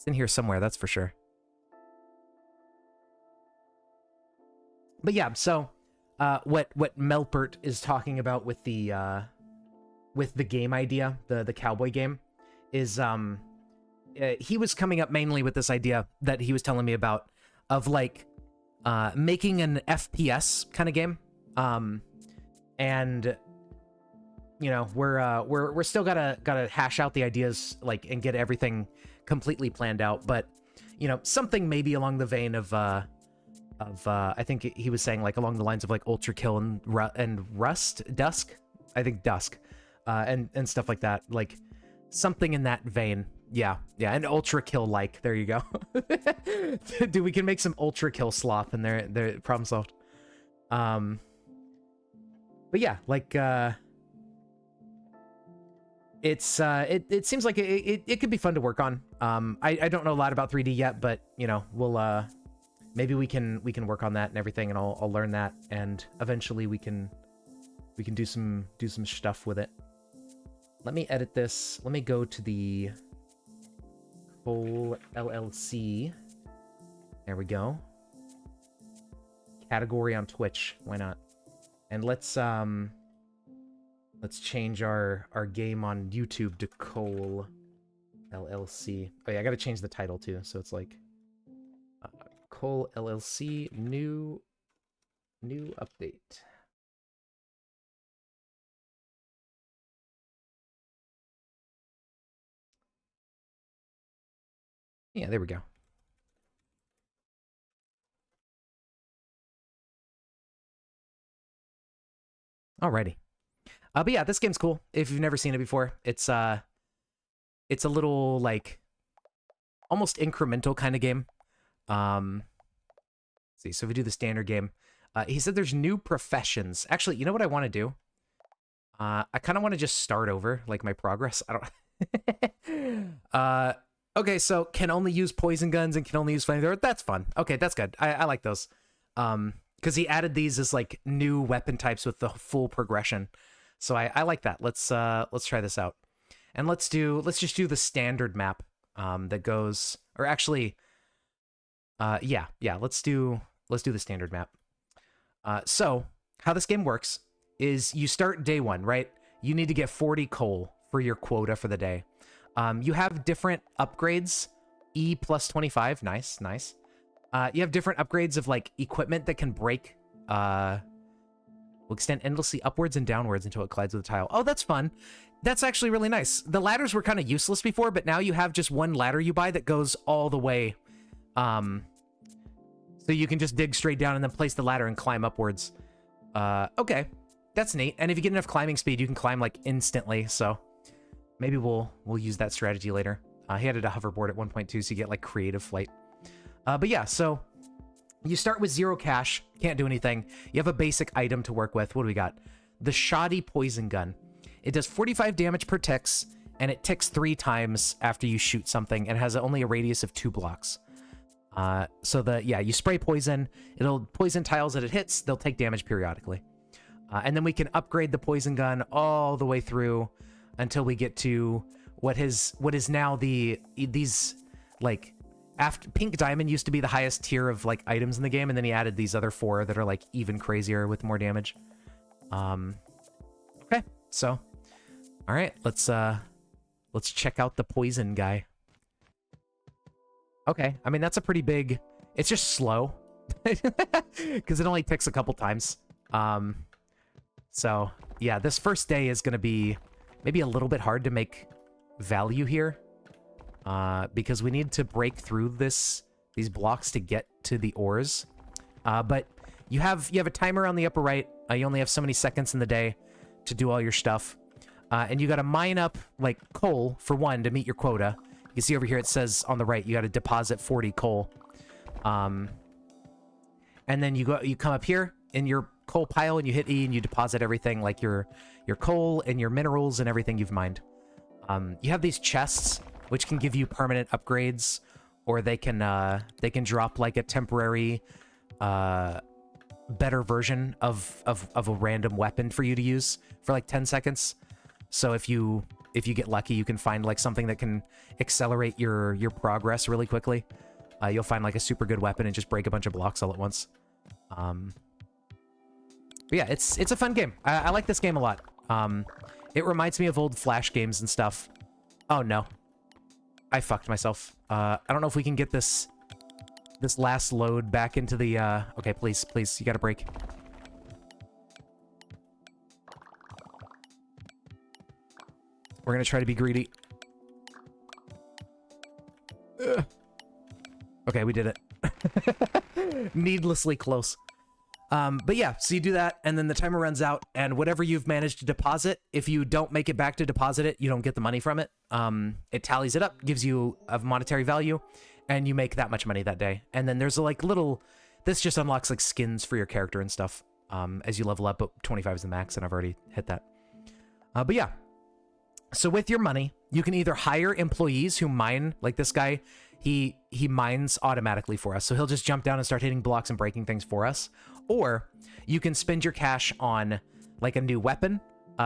It's in here somewhere, that's for sure. But yeah, so what Melpert is talking about with the game idea, the cowboy game, is he was coming up mainly with this idea that he was telling me about of like making an FPS kind of game, and you know we're still gotta hash out the ideas like and get everything completely planned out, but you know something maybe along the vein of I think he was saying like along the lines of like Ultra Kill and Dusk, I think Dusk, and stuff like that, like something in that vein. Yeah, and Ultra Kill like. There you go. Dude, we can make some Ultra Kill slop and they're problem solved. But yeah, like it seems like it could be fun to work on. I don't know a lot about 3D yet, but you know we'll maybe we can work on that and everything, and I'll learn that, and eventually we can do some stuff with it. Let me edit this. Let me go to the whole LLC. There we go. Category on Twitch. Why not? And let's change our game on YouTube to Cole LLC. Oh yeah, I gotta change the title too, so it's like Cole LLC new update. Yeah, there we go. Alrighty. But yeah, this game's cool. If you've never seen it before, it's a little like almost incremental kind of game. See, so if we do the standard game, he said there's new professions. Actually, you know what I want to do? I kind of want to just start over, like my progress. I don't. Okay, so can only use poison guns and can only use flamethrower. That's fun. Okay, that's good. I like those. Because he added these as like new weapon types with the full progression. So I like that. Let's try this out. And let's just do the standard map that goes, or actually yeah, let's do the standard map. So how this game works is you start day one, right? You need to get 40 coal for your quota for the day. You have different upgrades. E plus 25, nice. You have different upgrades of like equipment that can break, will extend endlessly upwards and downwards until it collides with a tile. Oh, that's fun. That's actually really nice. The ladders were kind of useless before, but now you have just one ladder you buy that goes all the way. So you can just dig straight down and then place the ladder and climb upwards. Okay, that's neat. And if you get enough climbing speed, you can climb like instantly. So maybe we'll use that strategy later. He added a hoverboard at 1.2, so you get like creative flight. But yeah, so you start with 0 cash, can't do anything. You have a basic item to work with. What do we got? The shoddy poison gun. It does 45 damage per ticks, and it ticks 3 times after you shoot something, and has only a radius of 2 blocks. So you spray poison, it'll poison tiles that it hits, they'll take damage periodically. And then we can upgrade the poison gun all the way through until we get to what is now these like, after Pink Diamond used to be the highest tier of like items in the game, and then he added these other 4 that are like even crazier with more damage. Okay, so all right, let's check out the poison guy. Okay, I mean that's a pretty big. It's just slow because it only ticks a couple times. So yeah, this first day is gonna be maybe a little bit hard to make value here. Because we need to break through these blocks to get to the ores. But you have a timer on the upper right. You only have so many seconds in the day to do all your stuff. And you got to mine up like coal for 1 to meet your quota. You can see over here it says on the right you got to deposit 40 coal. And then you come up here in your coal pile and you hit E and you deposit everything like your coal and your minerals and everything you've mined. You have these chests which can give you permanent upgrades, or they can drop like a temporary better version of a random weapon for you to use for like 10 seconds. So if you if you get lucky, you can find like something that can accelerate your progress really quickly. You'll find like a super good weapon and just break a bunch of blocks all at once. But yeah, it's a fun game. I like this game a lot. It reminds me of old Flash games and stuff. Oh no, I fucked myself. I don't know if we can get this last load back into the. Okay, please, you gotta break. We're gonna try to be greedy. Ugh. Okay, we did it. Needlessly close. But yeah, so you do that, and then the timer runs out, and whatever you've managed to deposit, if you don't make it back to deposit it, you don't get the money from it. It tallies it up, gives you a monetary value, and you make that much money that day. And then there's like little... This just unlocks like skins for your character and stuff as you level up, but 25 is the max, and I've already hit that. But yeah. So with your money, you can either hire employees who mine, like this guy, he mines automatically for us. So he'll just jump down and start hitting blocks and breaking things for us. Or you can spend your cash on like a new weapon.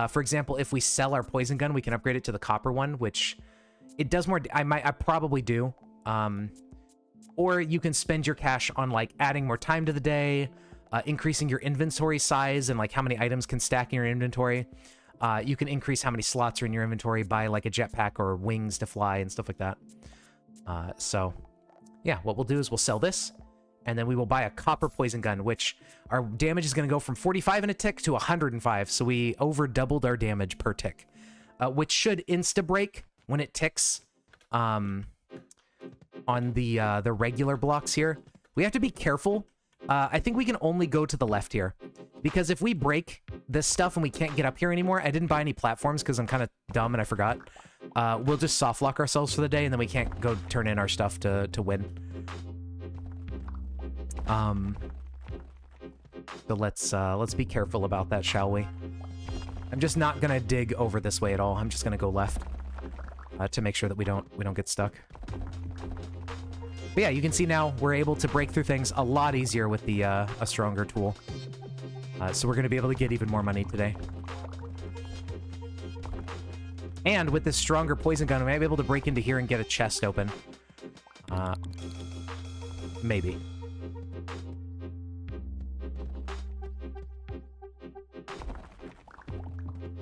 For example, if we sell our poison gun, we can upgrade it to the copper one, which it does more. I probably do. Or you can spend your cash on like adding more time to the day, increasing your inventory size and like how many items can stack in your inventory. You can increase how many slots are in your inventory by like a jetpack or wings to fly and stuff like that. So yeah, what we'll do is we'll sell this, and then we will buy a copper poison gun, which our damage is going to go from 45 in a tick to 105. So we over doubled our damage per tick, which should insta break when it ticks on the regular blocks here. We have to be careful. I think we can only go to the left here, because if we break this stuff and we can't get up here anymore, I didn't buy any platforms because I'm kind of dumb and I forgot. We'll just soft lock ourselves for the day, and then we can't go turn in our stuff to win. So let's be careful about that, shall we? I'm just not gonna dig over this way at all. I'm just gonna go left to make sure that we don't get stuck. But yeah, you can see now we're able to break through things a lot easier with the a stronger tool. So we're going to be able to get even more money today. And with this stronger poison gun, we might be able to break into here and get a chest open. Maybe.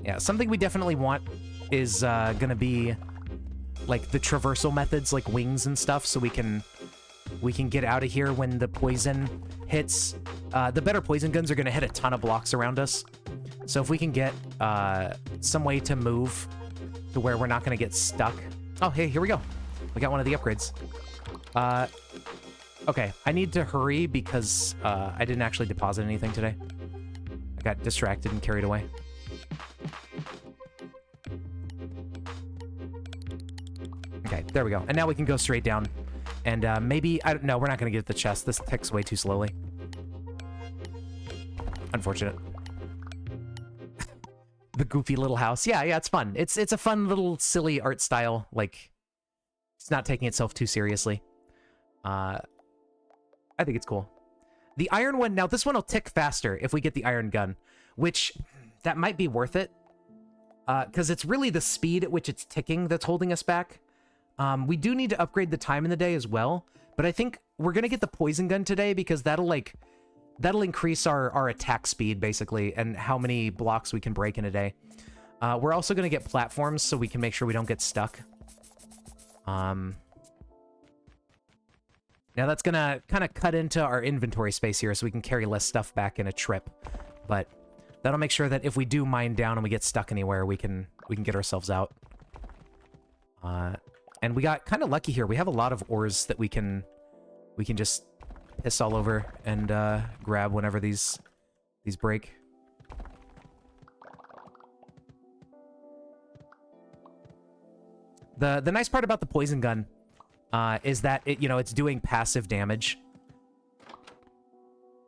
Yeah, something we definitely want is going to be like the traversal methods, like wings and stuff, so we can get out of here when the poison hits. The better poison guns are going to hit a ton of blocks around us. So if we can get some way to move to where we're not going to get stuck. Oh, hey, here we go. We got one of the upgrades. Okay, I need to hurry because I didn't actually deposit anything today. I got distracted and carried away. Okay, there we go. And now we can go straight down. And maybe... I don't know, we're not going to get the chest. This ticks way too slowly. Unfortunate. The goofy little house. Yeah, it's fun. It's a fun little silly art style. Like, it's not taking itself too seriously. I think it's cool. The iron one... Now, this one will tick faster if we get the iron gun. Which, that might be worth it. Because it's really the speed at which it's ticking that's holding us back. We do need to upgrade the time in the day as well, but I think we're gonna get the poison gun today because that'll increase our attack speed basically and how many blocks we can break in a day. We're also gonna get platforms so we can make sure we don't get stuck. Now that's gonna kind of cut into our inventory space here so we can carry less stuff back in a trip, but that'll make sure that if we do mine down and we get stuck anywhere, we can get ourselves out. And we got kind of lucky here. We have a lot of ores that we can just piss all over and grab whenever these break. The nice part about the poison gun is that it's doing passive damage.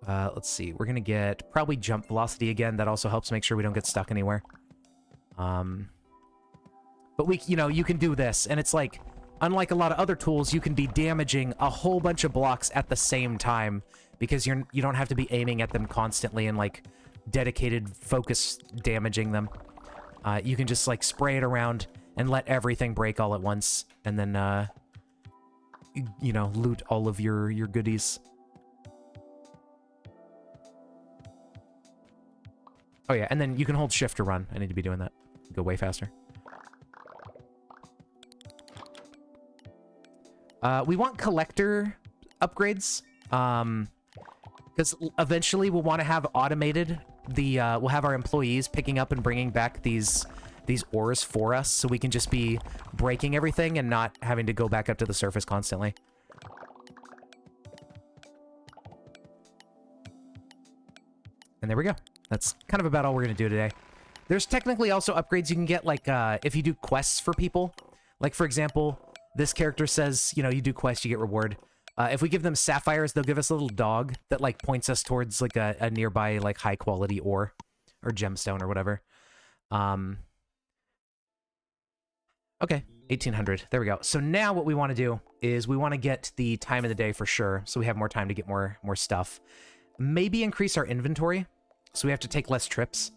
Let's see. We're gonna get probably jump velocity again. That also helps make sure we don't get stuck anywhere. But you can do this, and it's like, unlike a lot of other tools, you can be damaging a whole bunch of blocks at the same time because you don't have to be aiming at them constantly and like dedicated focus damaging them. You can just like spray it around, and let everything break all at once, and then, you know, loot all of your goodies. Oh yeah, and then you can hold shift to run. I need to be doing that. Go way faster. We want collector upgrades, because eventually we'll want to have automated we'll have our employees picking up and bringing back these ores for us, so we can just be breaking everything and not having to go back up to the surface constantly. And there we go. That's kind of about all we're going to do today. There's technically also upgrades you can get, like, if you do quests for people. Like, for example, this character says, you know, you do quests, you get reward. If we give them sapphires, they'll give us a little dog that, like, points us towards, like, a nearby, like, high-quality ore. Or gemstone or whatever. Okay, 1800. There we go. So now what we want to do is we want to get the time of the day for sure, so we have more time to get more stuff. Maybe increase our inventory, so we have to take less trips.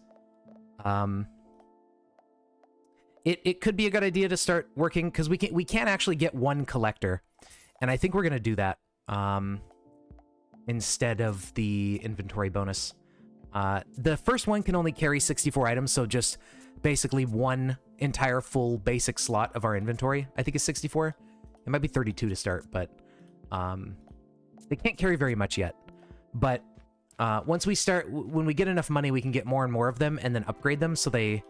It could be a good idea to start working, because we can actually get one collector, and I think we're gonna do that instead of the inventory bonus. The first one can only carry 64 items, so just basically one entire full basic slot of our inventory, I think is 64. It might be 32 to start, but they can't carry very much yet. But once we start, when we get enough money, we can get more and more of them and then upgrade them so they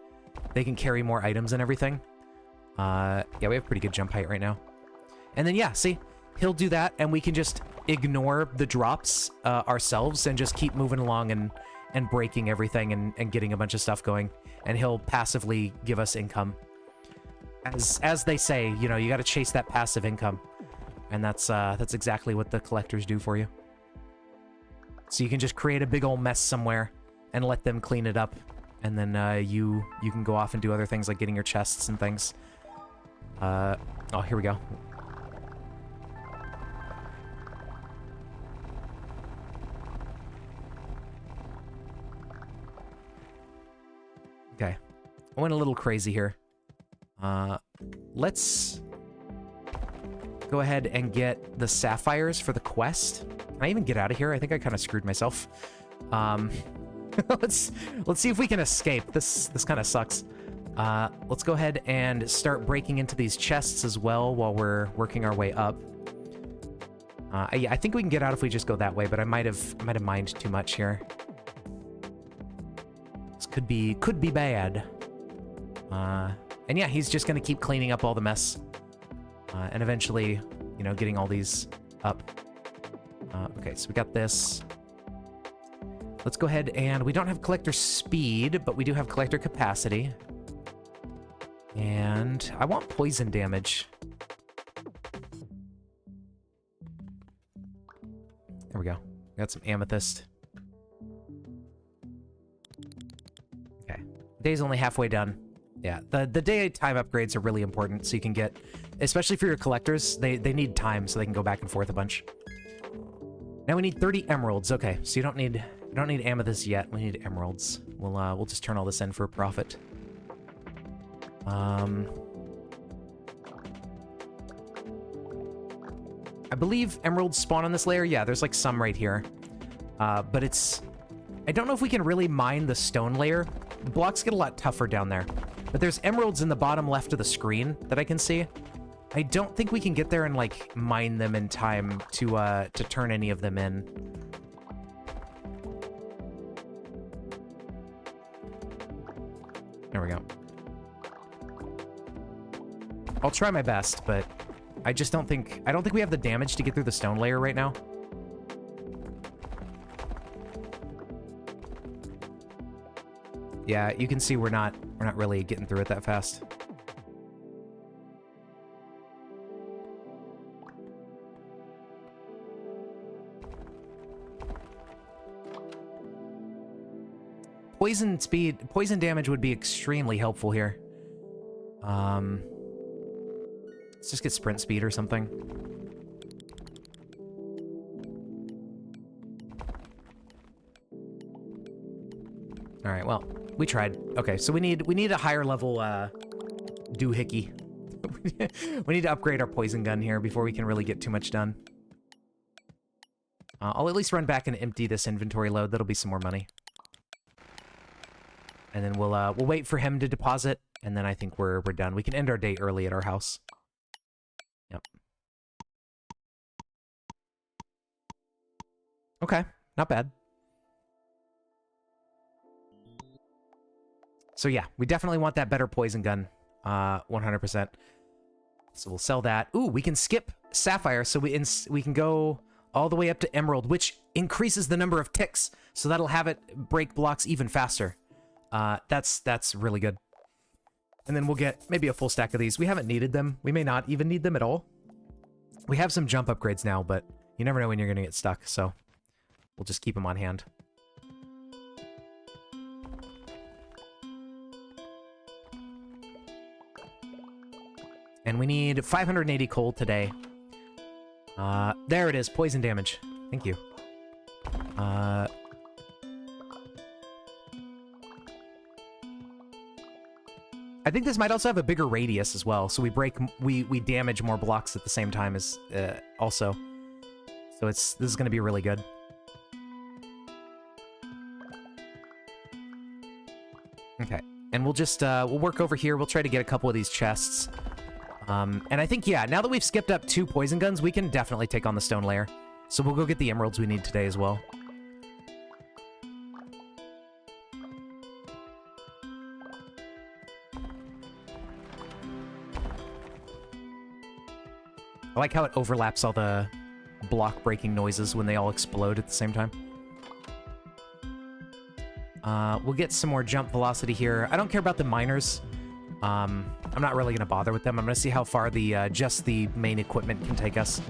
can carry more items and everything. Yeah, we have pretty good jump height right now. And then, yeah, see, he'll do that, and we can just ignore the drops ourselves and just keep moving along and breaking everything and getting a bunch of stuff going. And he'll passively give us income. As they say, you know, you got to chase that passive income. And that's exactly what the collectors do for you. So you can just create a big old mess somewhere and let them clean it up. And then you can go off and do other things like getting your chests and things. Oh, here we go. Okay. I went a little crazy here. Let's go ahead and get the sapphires for the quest. Can I even get out of here? I think I kind of screwed myself. Let's see if we can escape. This kind of sucks. Let's go ahead and start breaking into these chests as well while we're working our way up. Yeah, I think we can get out if we just go that way, but I might have mined too much here. This could be bad. And yeah, he's just gonna keep cleaning up all the mess. And eventually, you know, getting all these up. Okay, so we got this. Let's go ahead and we don't have collector speed, but we do have collector capacity. And I want poison damage. There we go. Got some amethyst. Okay. Day's only halfway done. Yeah, the daytime upgrades are really important, so you can get, especially for your collectors, they need time so they can go back and forth a bunch. Now we need 30 emeralds. Okay, so you don't need amethyst yet. We need emeralds. We'll just turn all this in for a profit. I believe emeralds spawn on this layer. Yeah, there's like some right here. But it's... I don't know if we can really mine the stone layer. The blocks get a lot tougher down there. But there's emeralds in the bottom left of the screen that I can see. I don't think we can get there and, like, mine them in time to turn any of them in. There we go. I'll try my best, but I just don't think... I don't think we have the damage to get through the stone layer right now. Yeah, you can see we're not really getting through it that fast. Poison damage would be extremely helpful here. Let's just get sprint speed or something. All right, well, we tried. Okay, so we need a higher level doohickey. We need to upgrade our poison gun here before we can really get too much done. I'll at least run back and empty this inventory load. That'll be some more money. And then we'll wait for him to deposit, and then I think we're done. We can end our day early at our house. Yep. Okay, not bad. So yeah, we definitely want that better poison gun. 100%. So we'll sell that. Ooh, we can skip Sapphire, so we can go all the way up to Emerald, which increases the number of ticks, so that'll have it break blocks even faster. That's really good. And then we'll get maybe a full stack of these. We haven't needed them. We may not even need them at all. We have some jump upgrades now, but you never know when you're going to get stuck, so we'll just keep them on hand. And we need 580 coal today. There it is, poison damage. Thank you. I think this might also have a bigger radius as well, so we damage more blocks at the same time as also. So this is going to be really good. Okay, and we'll just we'll work over here. We'll try to get a couple of these chests. And I think, yeah, now that we've skipped up 2 poison guns, we can definitely take on the stone layer. So we'll go get the emeralds we need today as well. I like how it overlaps all the block-breaking noises when they all explode at the same time. We'll get some more jump velocity here. I don't care about the miners. I'm not really going to bother with them. I'm going to see how far the just the main equipment can take us.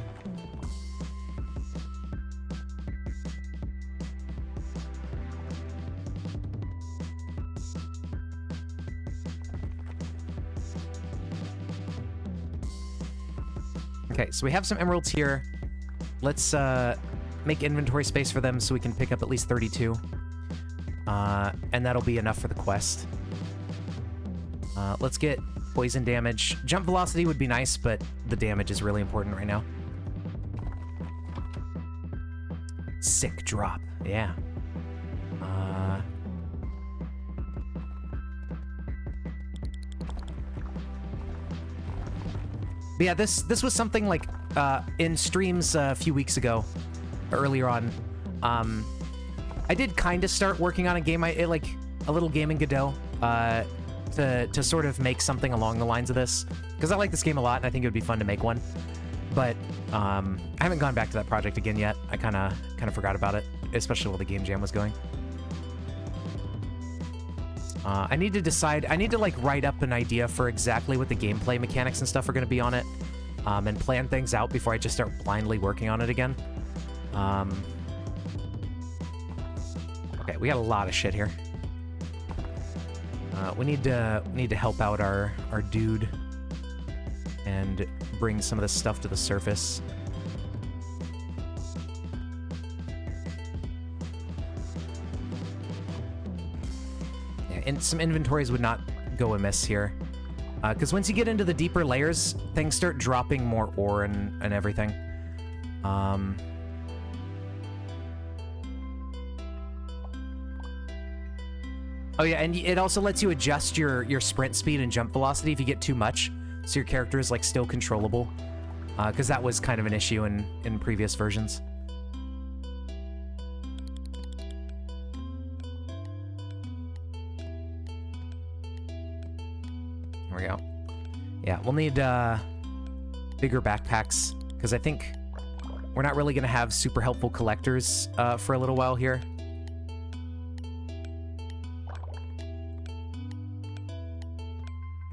Okay, so we have some emeralds here. Let's make inventory space for them so we can pick up at least 32. And that'll be enough for the quest. Let's get poison damage. Jump velocity would be nice, but the damage is really important right now. Sick drop. Yeah. But yeah, this was something like in streams a few weeks ago, earlier on. I did kind of start working on a game, like a little game in Godot, to sort of make something along the lines of this, because I like this game a lot and I think it would be fun to make one. But I haven't gone back to that project again yet. I kind of forgot about it, especially while the game jam was going. I need to decide. I need to like write up an idea for exactly what the gameplay mechanics and stuff are going to be on it, and plan things out before I just start blindly working on it again. Okay, we got a lot of shit here. We need to help out our dude and bring some of this stuff to the surface. Yeah, and some inventories would not go amiss here, because once you get into the deeper layers, things start dropping more ore and everything. Oh yeah, and it also lets you adjust your sprint speed and jump velocity if you get too much, so your character is like still controllable, because that was kind of an issue in previous versions. There we go. Yeah, we'll need bigger backpacks, because I think we're not really going to have super helpful collectors for a little while here.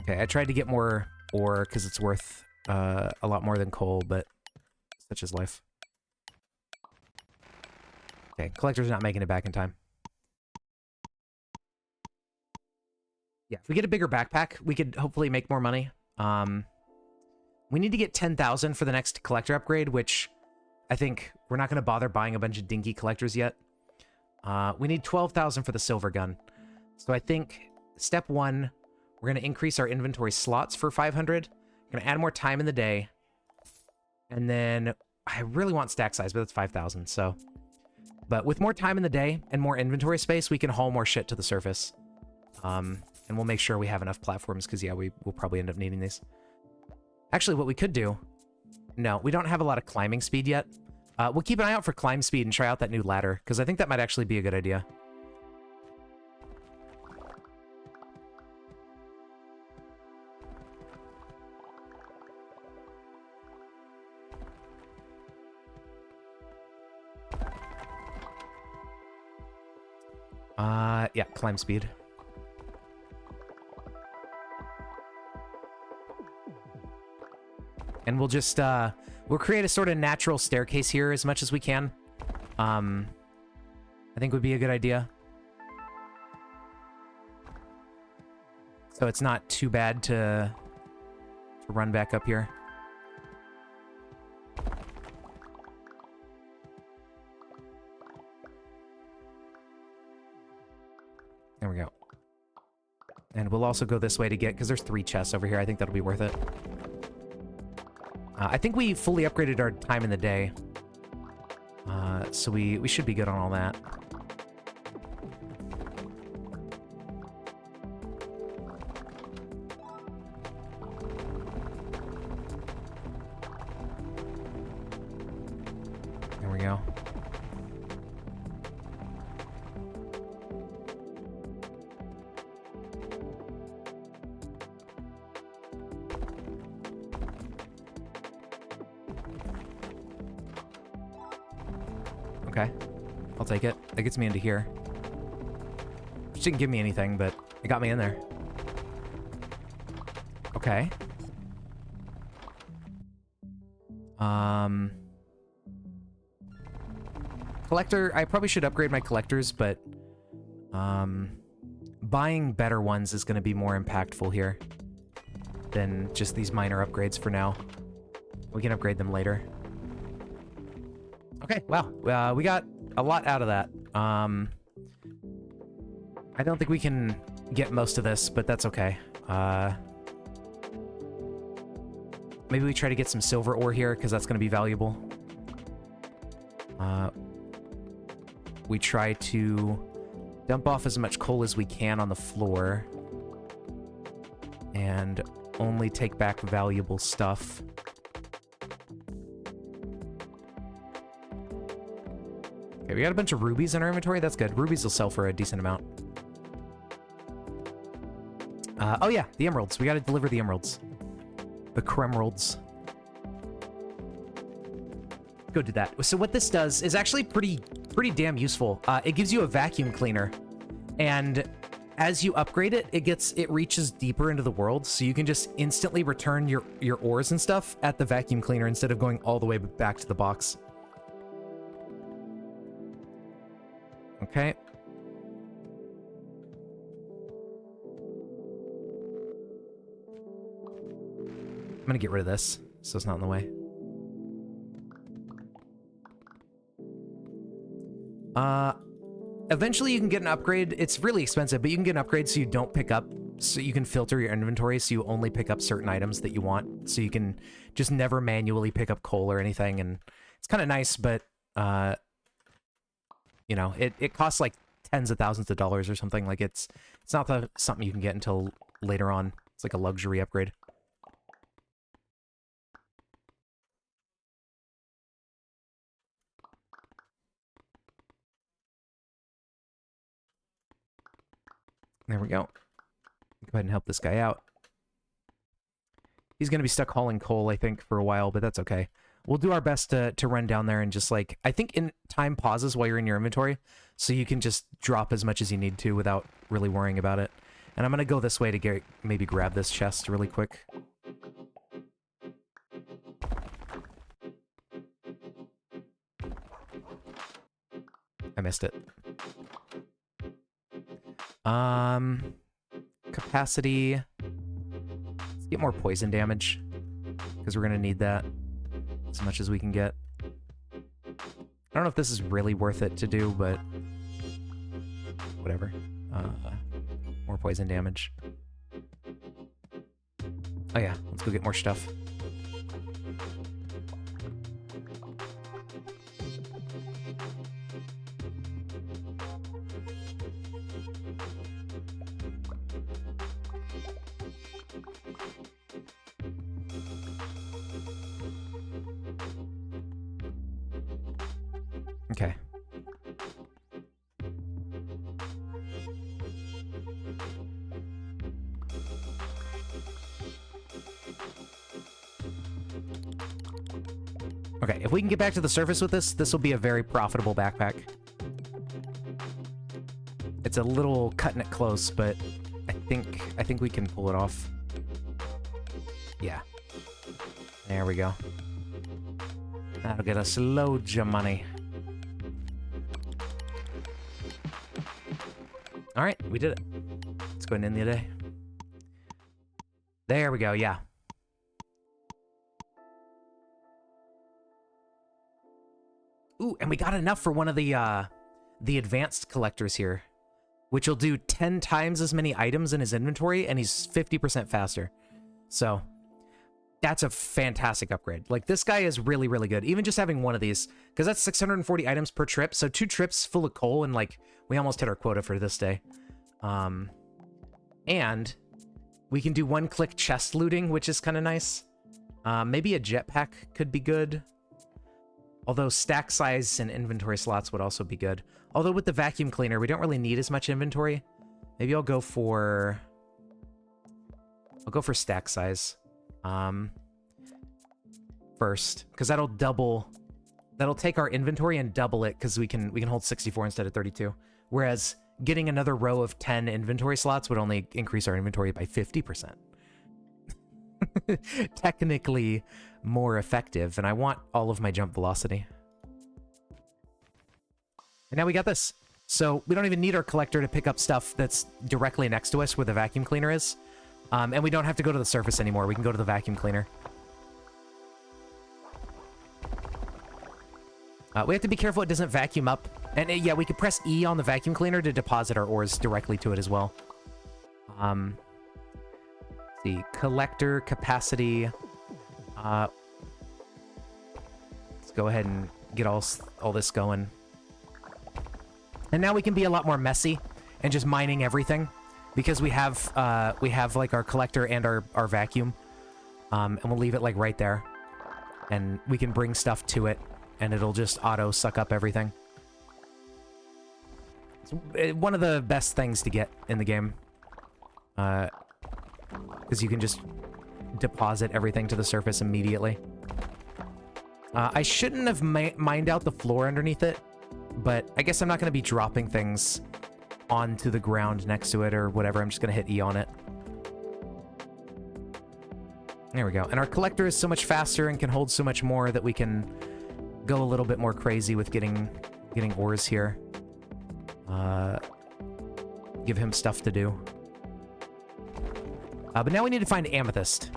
Okay, I tried to get more ore because it's worth a lot more than coal, but such is life. Okay, collector's not making it back in time. Yeah, if we get a bigger backpack, we could hopefully make more money. We need to get 10,000 for the next collector upgrade, which I think we're not going to bother buying a bunch of dinky collectors yet. We need 12,000 for the silver gun. So I think step 1, We're going to increase our inventory slots for 500. We're going to add more time in the day. And then I really want stack size, but that's 5,000, so... But with more time in the day and more inventory space, we can haul more shit to the surface. And we'll make sure we have enough platforms, because, yeah, we'll probably end up needing these. Actually, what we could do... No, we don't have a lot of climbing speed yet. We'll keep an eye out for climb speed and try out that new ladder, because I think that might actually be a good idea. Yeah, climb speed. And we'll just, we'll create a sort of natural staircase here as much as we can. I think would be a good idea. So it's not too bad to run back up here. There we go. And we'll also go this way to get, because there's 3 chests over here. I think that'll be worth it. I think we fully upgraded our time in the day. So we should be good on all that. There we go. Okay, I'll take it. That gets me into here. Which didn't give me anything, but it got me in there. Okay. Collector, I probably should upgrade my collectors, but buying better ones is going to be more impactful here than just these minor upgrades for now. We can upgrade them later. Okay, wow. We got a lot out of that. I don't think we can get most of this, but that's okay. Maybe we try to get some silver ore here, because that's going to be valuable. We try to dump off as much coal as we can on the floor. And only take back valuable stuff. Okay, we got a bunch of rubies in our inventory. That's good. Rubies will sell for a decent amount. Oh yeah, the emeralds. We gotta deliver the emeralds. The cremeralds. Go do that. So what this does is actually pretty damn useful. It gives you a vacuum cleaner. And as you upgrade it, it reaches deeper into the world, so you can just instantly return your ores and stuff at the vacuum cleaner instead of going all the way back to the box. Okay. I'm gonna get rid of this, so it's not in the way. Eventually you can get an upgrade. It's really expensive, but you can get an upgrade so you don't pick up, so you can filter your inventory so you only pick up certain items that you want, so you can just never manually pick up coal or anything, and it's kind of nice, but, you know, it costs like tens of thousands of dollars or something. Like, it's not something you can get until later on. It's like a luxury upgrade. There we go. Go ahead and help this guy out. He's going to be stuck hauling coal, I think, for a while, but that's okay. We'll do our best to run down there and just, like... I think time pauses while you're in your inventory, so you can just drop as much as you need to without really worrying about it. And I'm going to go this way to maybe grab this chest really quick. I missed it. Capacity. Let's get more poison damage, because we're gonna need that as much as we can get. I don't know if this is really worth it to do, but whatever. More poison damage. Oh yeah, let's go get more stuff. Okay. Okay, if we can get back to the surface with this, this will be a very profitable backpack. It's a little cutting it close, but I think we can pull it off. Yeah. There we go. That'll get us loads of money. All right, we did it. Let's go ahead and end the day. There we go, yeah. Ooh, and we got enough for one of the advanced collectors here, which will do 10 times as many items in his inventory, and he's 50% faster. So that's a fantastic upgrade. Like, this guy is really, really good. Even just having one of these, because that's 640 items per trip. So 2 trips full of coal, and like, we almost hit our quota for this day. And we can do one-click chest looting, which is kind of nice. Maybe a jetpack could be good. Although stack size and inventory slots would also be good. Although with the vacuum cleaner, we don't really need as much inventory. Maybe I'll go for stack size. First, because that'll take our inventory and double it, because we can hold 64 instead of 32. Whereas getting another row of 10 inventory slots would only increase our inventory by 50%. Technically more effective, and I want all of my jump velocity. And now we got this. So we don't even need our collector to pick up stuff that's directly next to us where the vacuum cleaner is. And we don't have to go to the surface anymore. We can go to the vacuum cleaner. We have to be careful it doesn't vacuum up. And yeah, we could press E on the vacuum cleaner to deposit our ores directly to it as well. The collector capacity. Let's go ahead and get all this going. And now we can be a lot more messy and just mining everything, because we have like our collector and our vacuum, and we'll leave it like right there, and we can bring stuff to it, and it'll just auto suck up everything. It's one of the best things to get in the game, because you can just deposit everything to the surface immediately. I shouldn't have mined out the floor underneath it, but I guess I'm not going to be dropping things onto the ground next to it or whatever. I'm just going to hit E on it. There we go. And our collector is so much faster and can hold so much more that we can go a little bit more crazy with getting ores here. Give him stuff to do. But now we need to find amethyst,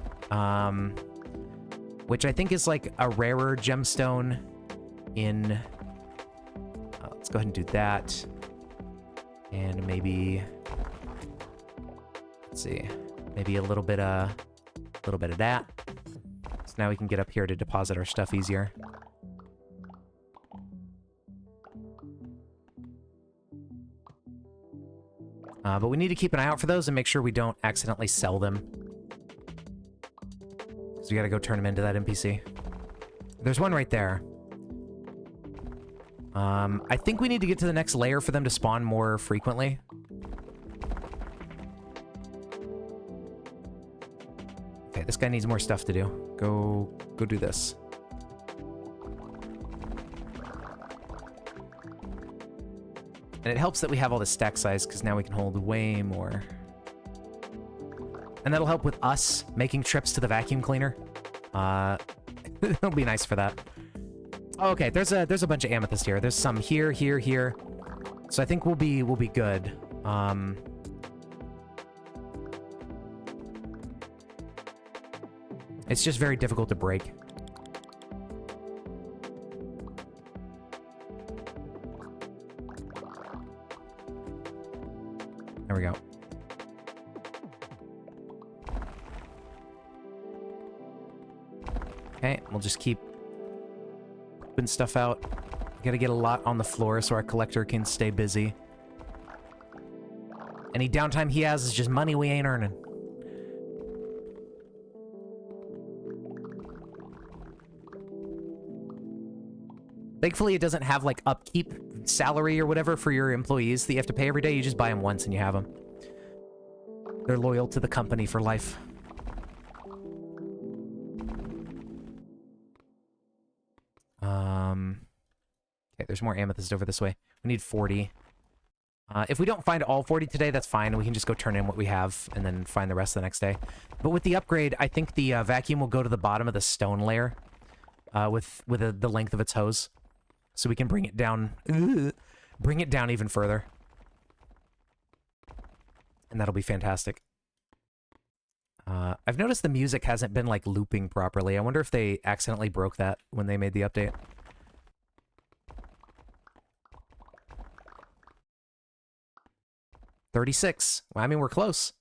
which I think is like a rarer gemstone in... let's go ahead and do that. And maybe... let's see. Maybe a little bit of that. So now we can get up here to deposit our stuff easier. But we need to keep an eye out for those and make sure we don't accidentally sell them. So we gotta go turn them into that NPC. There's one right there. I think we need to get to the next layer for them to spawn more frequently. Okay, this guy needs more stuff to do. Go do this. And it helps that we have all this stack size, because now we can hold way more. And that'll help with us making trips to the vacuum cleaner. It'll be nice for that. Oh, okay, there's a bunch of amethyst here. There's some here, here, here. So I think we'll be good. It's just very difficult to break. There we go. Okay, we'll just keep putting stuff out. Gotta get a lot on the floor so our collector can stay busy. Any downtime he has is just money we ain't earning. Thankfully, it doesn't have, like, upkeep salary or whatever for your employees that you have to pay every day. You just buy them once and you have them. They're loyal to the company for life. Okay, there's more amethyst over this way. We need 40. If we don't find all 40 today, that's fine. We can just go turn in what we have and then find the rest the next day. But with the upgrade, I think the vacuum will go to the bottom of the stone layer with the length of its hose. So we can bring it down even further. And that'll be fantastic. I've noticed the music hasn't been, like, looping properly. I wonder if they accidentally broke that when they made the update. $36. Well, I mean, we're close.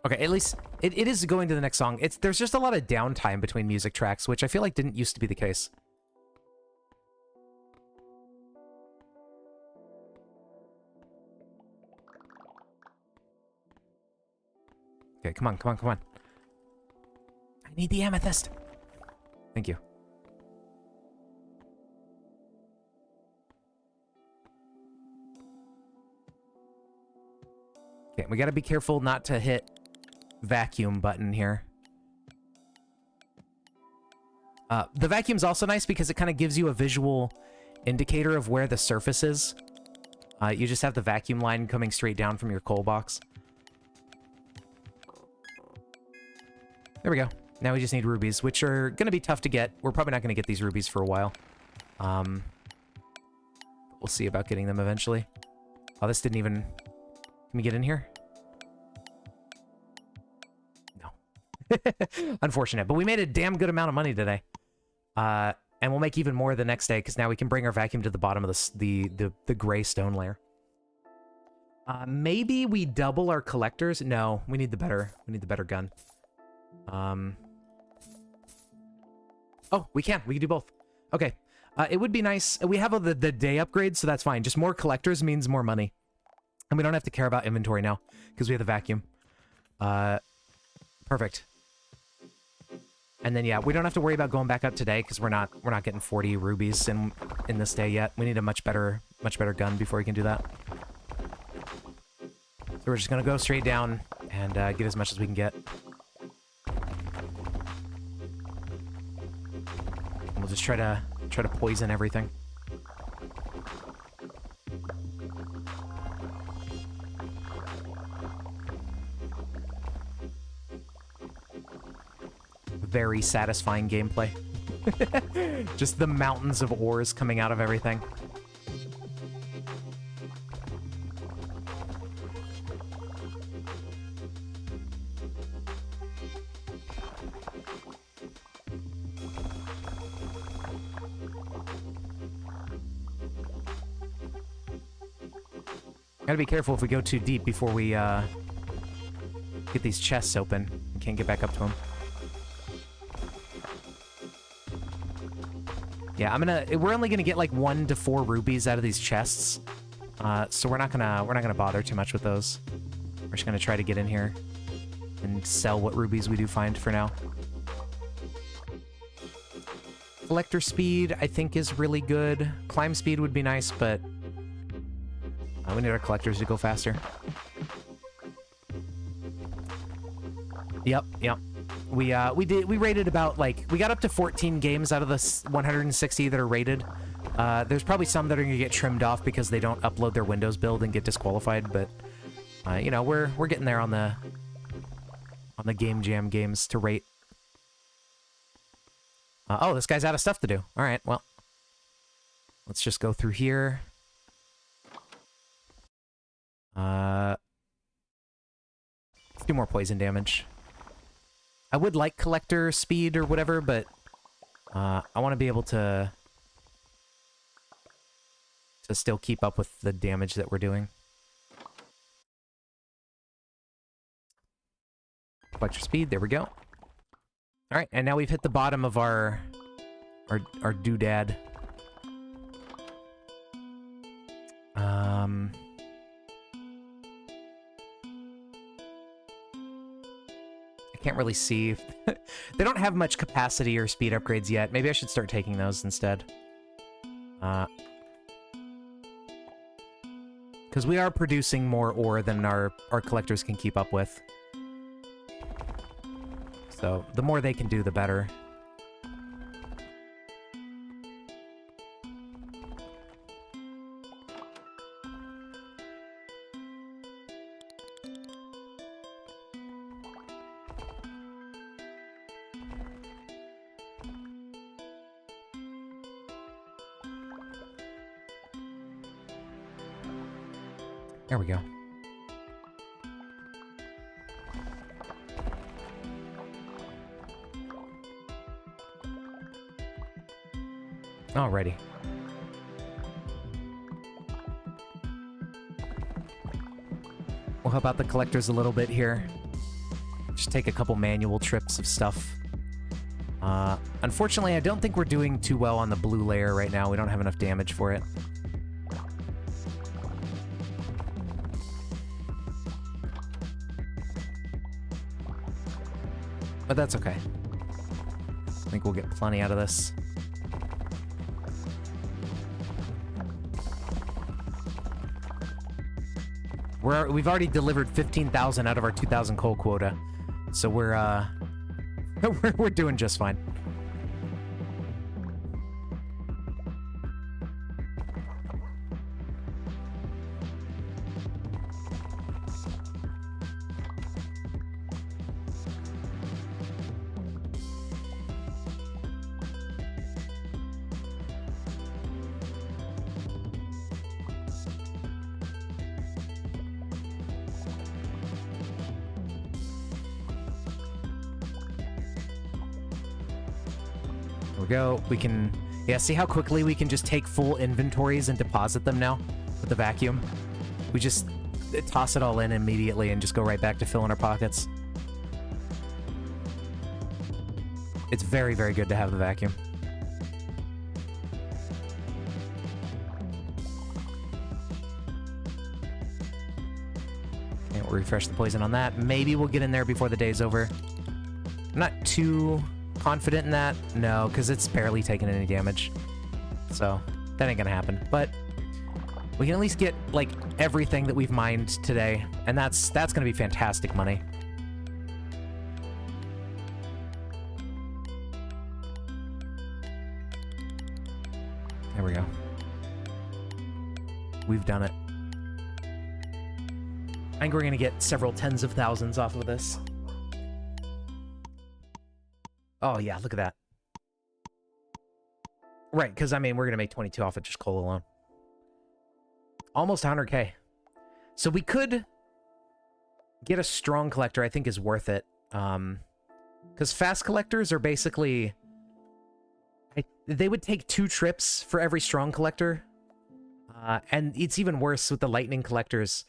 Okay, at least it is going to the next song. There's just a lot of downtime between music tracks, which I feel like didn't used to be the case. Okay, come on, come on, come on. I need the amethyst. Thank you. Okay, we gotta be careful not to hit vacuum button here. The vacuum's also nice because it kind of gives you a visual indicator of where the surface is. You just have the vacuum line coming straight down from your coal box. There we go. Now we just need rubies, which are going to be tough to get. We're probably not going to get these rubies for a while. We'll see about getting them eventually. Oh, this didn't even... Can we get in here? No. Unfortunate, but we made a damn good amount of money today. And we'll make even more the next day, because now we can bring our vacuum to the bottom of the gray stone layer. Maybe we double our collectors? No, we need the better gun. Oh, we can do both. Okay. It would be nice. We have the day upgrade, so that's fine. Just more collectors means more money. And we don't have to care about inventory now, because we have the vacuum. Perfect. And then, yeah, we don't have to worry about going back up today, because we're not getting 40 rubies in this day yet. We need a much better gun before we can do that. So we're just gonna go straight down and get as much as we can get. And we'll just try to poison everything. Very satisfying gameplay. Just the mountains of ores coming out of everything. Gotta be careful if we go too deep before we get these chests open. We can't get back up to them. Yeah, we're only gonna get like 1 to 4 rubies out of these chests. So we're not gonna bother too much with those. We're just gonna try to get in here and sell what rubies we do find for now. Collector speed, I think, is really good. Climb speed would be nice, but we need our collectors to go faster. Yep. We rated about, like, we got up to 14 games out of the 160 that are rated. There's probably some that are gonna get trimmed off because they don't upload their Windows build and get disqualified, but you know, we're getting there on the Game Jam games to rate. Oh, this guy's out of stuff to do. All right, well, let's just go through here. Let's do more poison damage. I would like collector speed or whatever, but I want to be able to still keep up with the damage that we're doing. Collector speed, there we go. Alright, and now we've hit the bottom of our doodad. I can't really see. They don't have much capacity or speed upgrades yet. Maybe I should start taking those instead. Because we are producing more ore than our collectors can keep up with. So, the more they can do, the better. There we go. Alrighty. We'll help out the collectors a little bit here. Just take a couple manual trips of stuff. Unfortunately, I don't think we're doing too well on the blue layer right now. We don't have enough damage for it. But that's okay. I think we'll get plenty out of this. We've already delivered 15,000 out of our 2,000 coal quota, so we're doing just fine. Go. We can, yeah, see how quickly we can just take full inventories and deposit them now with the vacuum? We just toss it all in immediately and just go right back to filling our pockets. It's very, very good to have the vacuum. Okay, we'll refresh the poison on that. Maybe we'll get in there before the day's over. I'm not too confident in that? No, because it's barely taken any damage. So, that ain't gonna happen. But we can at least get, like, everything that we've mined today, and that's gonna be fantastic money. There we go. We've done it. I think we're gonna get several tens of thousands off of this. Oh, yeah, look at that. Right, because, I mean, we're going to make 22 off of just coal alone. Almost 100k. So we could get a strong collector, I think is worth it. Because fast collectors are basically... they would take 2 trips for every strong collector. And it's even worse with the lightning collectors.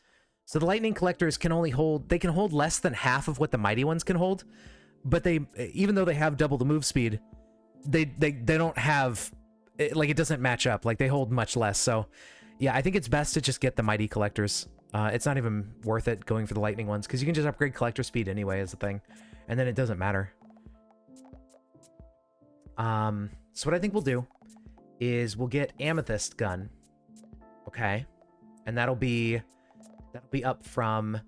So the lightning collectors can only hold... they can hold less than half of what the mighty ones can hold. But they, even though they have double the move speed, they don't have, like, it doesn't match up. Like, they hold much less. So, yeah, I think it's best to just get the mighty collectors. It's not even worth it going for the lightning ones, because you can just upgrade collector speed anyway as a thing. And then it doesn't matter. So what I think we'll do is we'll get Amethyst Gun. Okay. And that'll be up from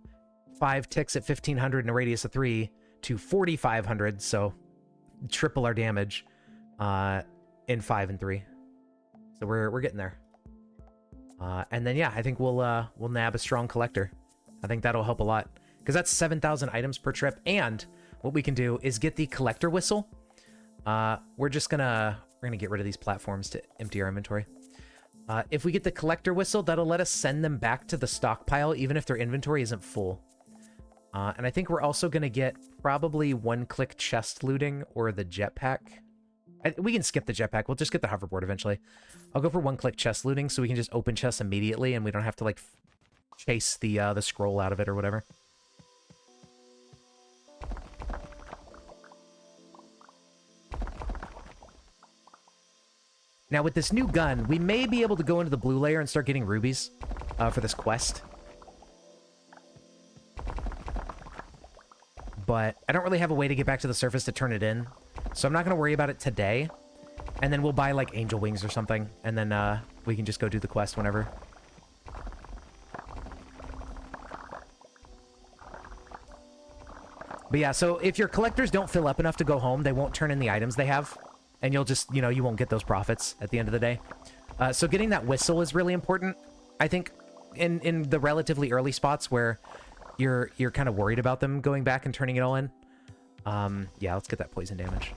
5 ticks at 1,500 in a radius of 3 to 4,500, so triple our damage in 5 and 3. So we're getting there. And then yeah, I think we'll nab a strong collector. I think that'll help a lot because that's 7,000 items per trip. And what we can do is get the collector whistle. We're gonna get rid of these platforms to empty our inventory. If we get the collector whistle, that'll let us send them back to the stockpile even if their inventory isn't full. And I think we're also going to get probably one-click chest looting or the jetpack. We can skip the jetpack. We'll just get the hoverboard eventually. I'll go for one-click chest looting so we can just open chests immediately and we don't have to, like, chase the scroll out of it or whatever. Now, with this new gun, we may be able to go into the blue layer and start getting rubies for this quest. But I don't really have a way to get back to the surface to turn it in. So I'm not going to worry about it today. And then we'll buy, like, angel wings or something. And then we can just go do the quest whenever. But yeah, so if your collectors don't fill up enough to go home, they won't turn in the items they have. And you'll just, you know, you won't get those profits at the end of the day. So getting that whistle is really important, I think, in the relatively early spots where you're kind of worried about them going back and turning it all in. Yeah, let's get that poison damage.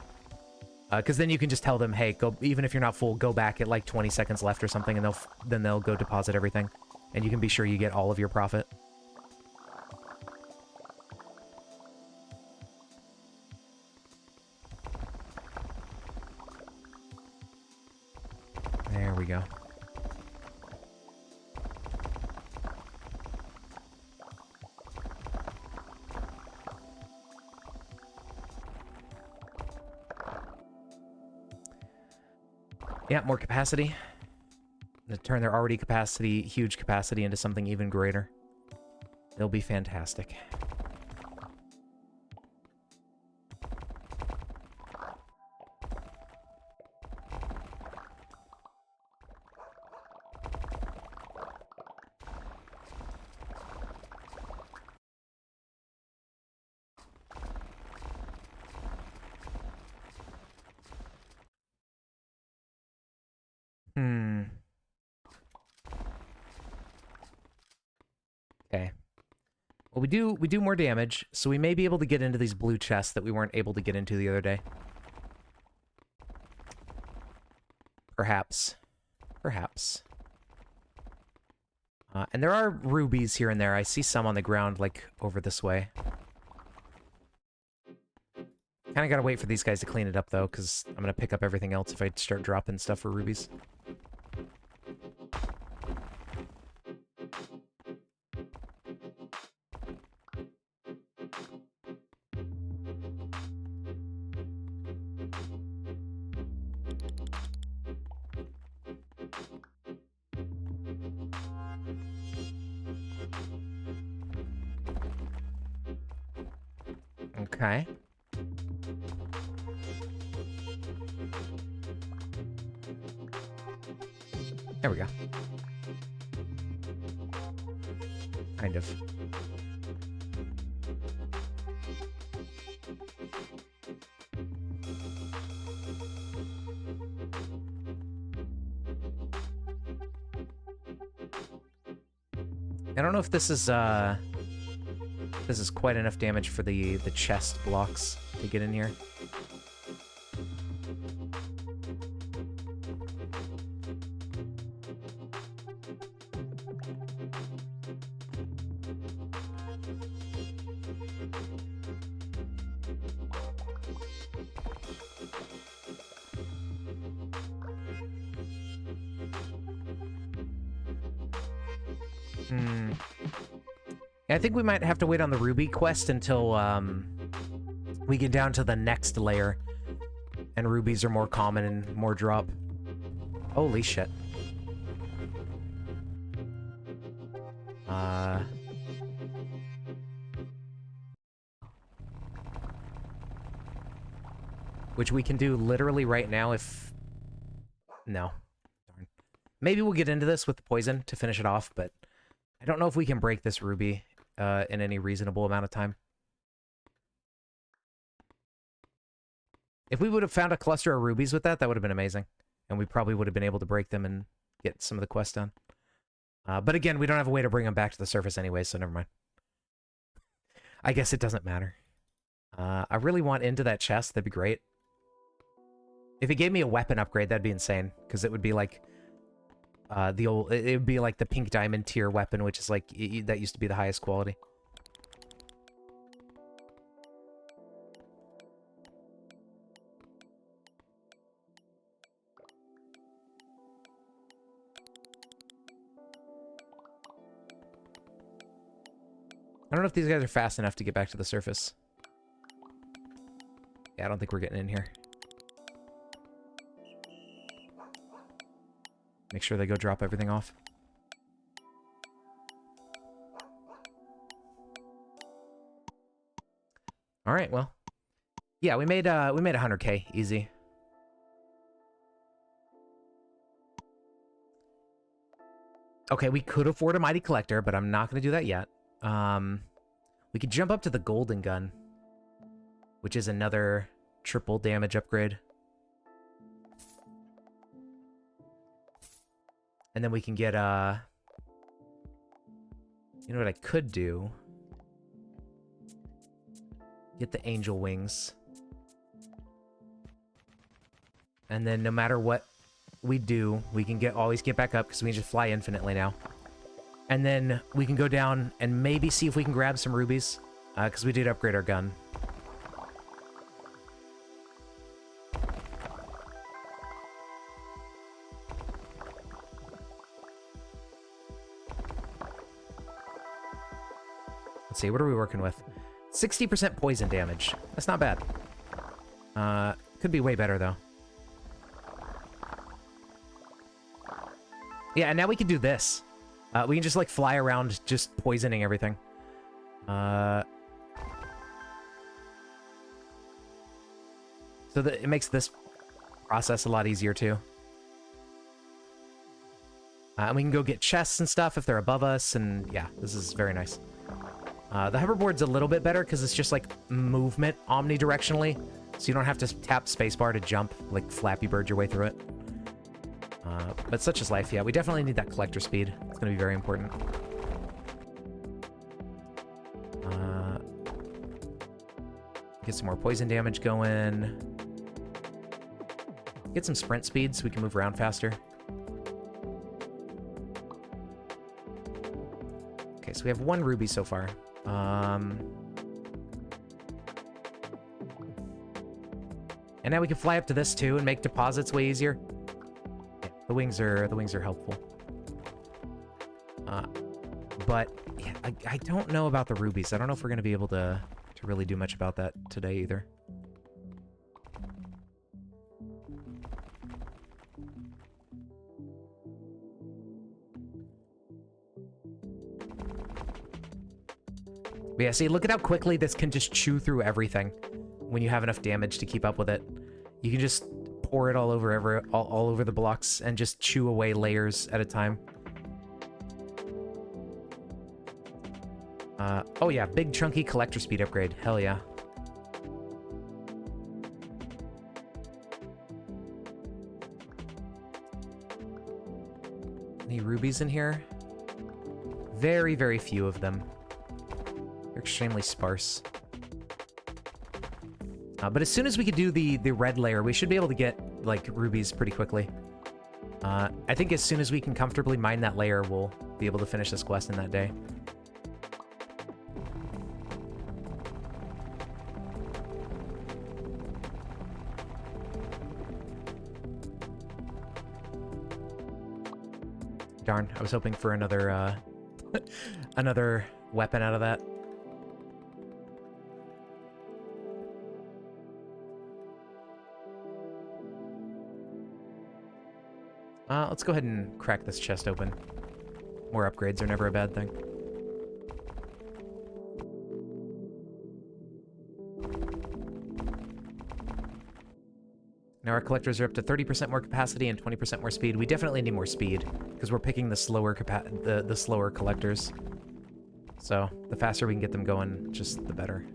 Because then you can just tell them, hey, go, even if you're not full, go back at like 20 seconds left or something, and then they'll go deposit everything. And you can be sure you get all of your profit. There we go. Yeah, more capacity. To turn their already huge capacity into something even greater. It'll be fantastic. Okay. Well, we do more damage, so we may be able to get into these blue chests that we weren't able to get into the other day. Perhaps. Perhaps. And there are rubies here and there. I see some on the ground, like, over this way. Kinda gotta wait for these guys to clean it up, though, because I'm gonna pick up everything else if I start dropping stuff for rubies. Okay. There we go. Kind of. I don't know if this is quite enough damage for the chest blocks to get in here. I think we might have to wait on the ruby quest until we get down to the next layer and rubies are more common and more drop. Holy shit. Which we can do literally right now if... No. Darn. Maybe we'll get into this with the poison to finish it off, but I don't know if we can break this ruby in any reasonable amount of time. If we would have found a cluster of rubies with that, that would have been amazing. And we probably would have been able to break them and get some of the quests done. But again, we don't have a way to bring them back to the surface anyway, so never mind. I guess it doesn't matter. I really want into that chest. That'd be great. If it gave me a weapon upgrade, that'd be insane. Because it would be like... it would be like the pink diamond tier weapon, which is like... that used to be the highest quality. I don't know if these guys are fast enough to get back to the surface. Yeah, I don't think we're getting in here. Make sure they go drop everything off. All right, well. Yeah, we made 100K easy. Okay, we could afford a Mighty Collector, but I'm not going to do that yet. We could jump up to the Golden Gun, which is another triple damage upgrade. And then we can get, you know what I could do? Get the Angel Wings. And then no matter what we do, we can always get back up because we can just fly infinitely now. And then we can go down and maybe see if we can grab some rubies, because we did upgrade our gun. Let's see, what are we working with? 60% poison damage. That's not bad. Could be way better, though. Yeah, and now we can do this. We can just, like, fly around just poisoning everything. So that it makes this process a lot easier, too. And we can go get chests and stuff if they're above us, and yeah, this is very nice. The hoverboard's a little bit better because it's just, like, movement omnidirectionally, so you don't have to tap spacebar to jump, like, Flappy Bird your way through it. But such is life, yeah. We definitely need that collector speed. It's going to be very important. Get some more poison damage going. Get some sprint speed so we can move around faster. Okay, so we have 1 ruby so far. And now we can fly up to this too and make deposits way easier. Yeah, the wings are helpful. But yeah, I don't know about the rubies. I don't know if we're gonna be able to really do much about that today either. But yeah, see, look at how quickly this can just chew through everything when you have enough damage to keep up with it. You can just pour it all over the blocks and just chew away layers at a time. Oh yeah, big chunky collector speed upgrade. Hell yeah. Any rubies in here? Very, very few of them. They're extremely sparse. But as soon as we could do the red layer, we should be able to get, like, rubies pretty quickly. I think as soon as we can comfortably mine that layer, we'll be able to finish this quest in that day. Darn, I was hoping for another, another weapon out of that. Let's go ahead and crack this chest open. More upgrades are never a bad thing. Now our collectors are up to 30% more capacity and 20% more speed. We definitely need more speed because we're picking the slower the slower collectors. So the faster we can get them going, just the better.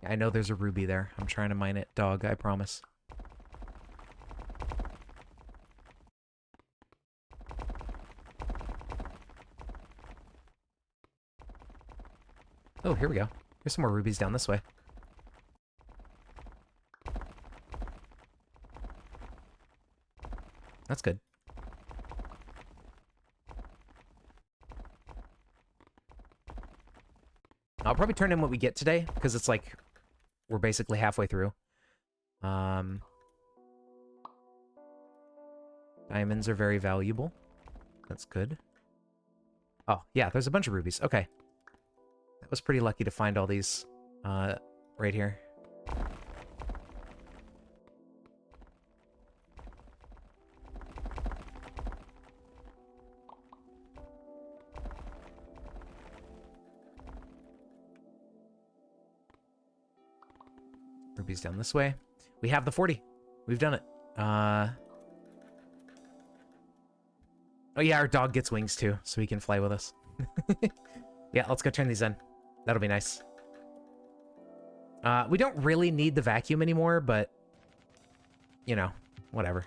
I know there's a ruby there. I'm trying to mine it, dog, I promise. Oh, here we go. There's some more rubies down this way. That's good. I'll probably turn in what we get today, because it's like, we're basically halfway through. Diamonds are very valuable. That's good. Oh, yeah, there's a bunch of rubies. Okay. was pretty lucky to find all these right here. Ruby's down this way. We have the 40. We've done it. Oh yeah, our dog gets wings too, so he can fly with us. Yeah, let's go turn these in. That'll be nice. We don't really need the vacuum anymore, but, you know, whatever.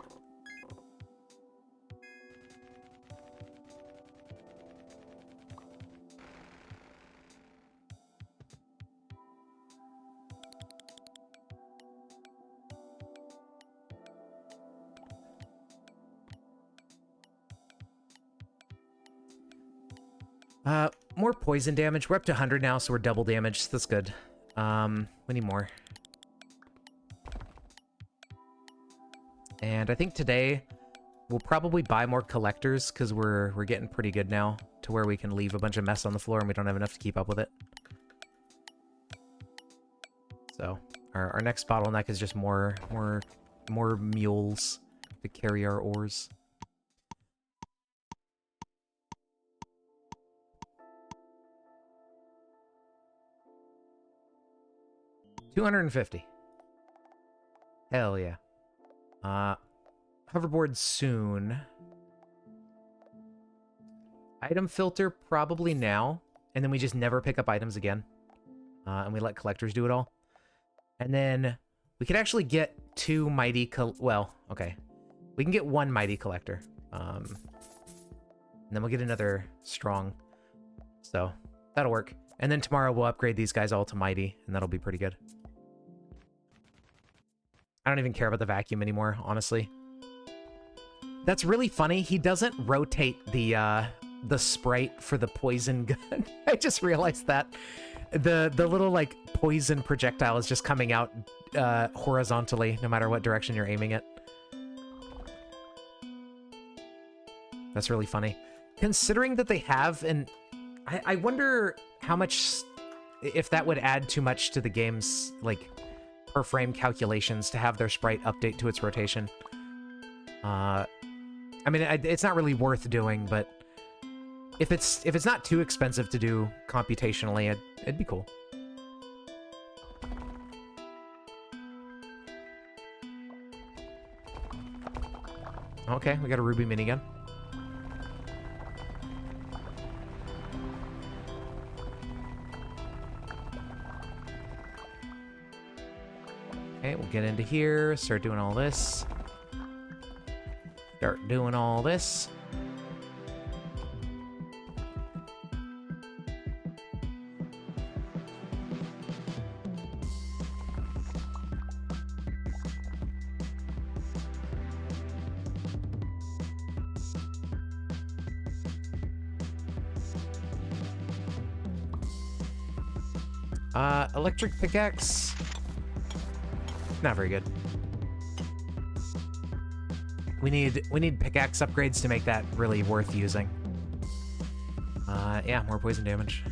More poison damage. We're up to 100 now, so we're double damage. That's good. We need more. And I think today we'll probably buy more collectors because we're getting pretty good now to where we can leave a bunch of mess on the floor and we don't have enough to keep up with it. So our next bottleneck is just more mules to carry our ores. $250. Hell yeah. Hoverboard soon. Item filter probably now, and then we just never pick up items again. And we let collectors do it all. And then we could actually get two mighty well, okay. We can get one mighty collector. And then we'll get another strong. So that'll work. And then tomorrow we'll upgrade these guys all to mighty, and that'll be pretty good. I don't even care about the vacuum anymore, honestly. That's really funny. He doesn't rotate the sprite for the poison gun. I just realized that. The little, like, poison projectile is just coming out horizontally, no matter what direction you're aiming it. That's really funny. Considering that they have, and I wonder how much, if that would add too much to the game's, like, per frame calculations to have their sprite update to its rotation. I mean, it's not really worth doing, but if it's not too expensive to do computationally, it'd be cool. Okay, we got a Ruby minigun. Okay, we'll get into here, start doing all this. Start doing all this. Electric pickaxe. Not very good. We need pickaxe upgrades to make that really worth using. Yeah, more poison damage.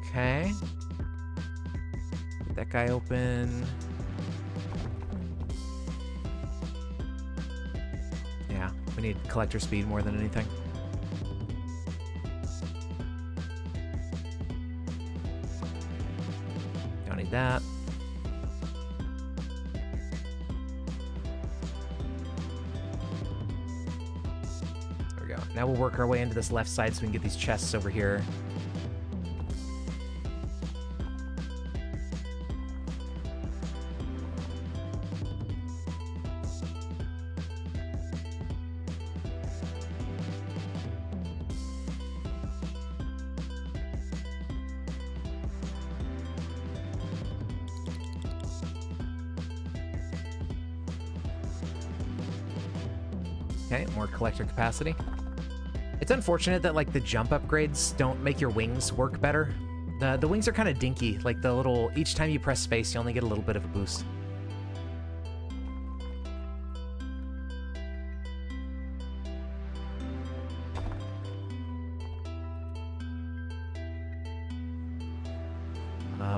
Okay. Get that guy open. Yeah, we need collector speed more than anything. Don't need that. There we go. Now we'll work our way into this left side so we can get these chests over here. Okay, more collector capacity. It's unfortunate that, like, the jump upgrades don't make your wings work better. The wings are kind of dinky. Like the little, each time you press space, you only get a little bit of a boost.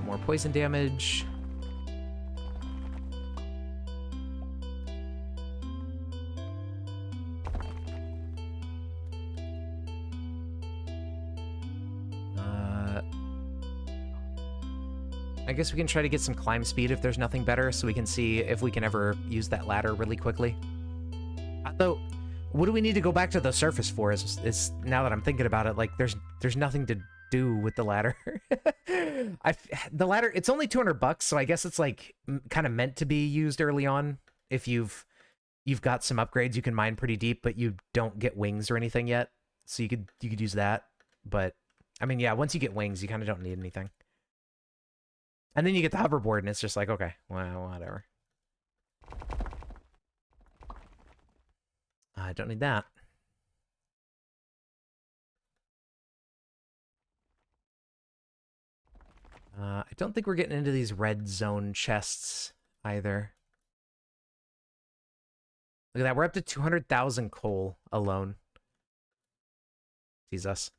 More poison damage. I guess we can try to get some climb speed if there's nothing better, so we can see if we can ever use that ladder really quickly. Though, what do we need to go back to the surface for? Is now that I'm thinking about it, like there's nothing to do with the ladder. The ladder, it's only $200, so I guess it's like kind of meant to be used early on. If you've got some upgrades, you can mine pretty deep, but you don't get wings or anything yet, so you could use that. But I mean, yeah, once you get wings, you kind of don't need anything. And then you get the hoverboard, and it's just like, okay, well, whatever. I don't need that. I don't think we're getting into these red zone chests either. Look at that, we're up to 200,000 coal alone. Sees us.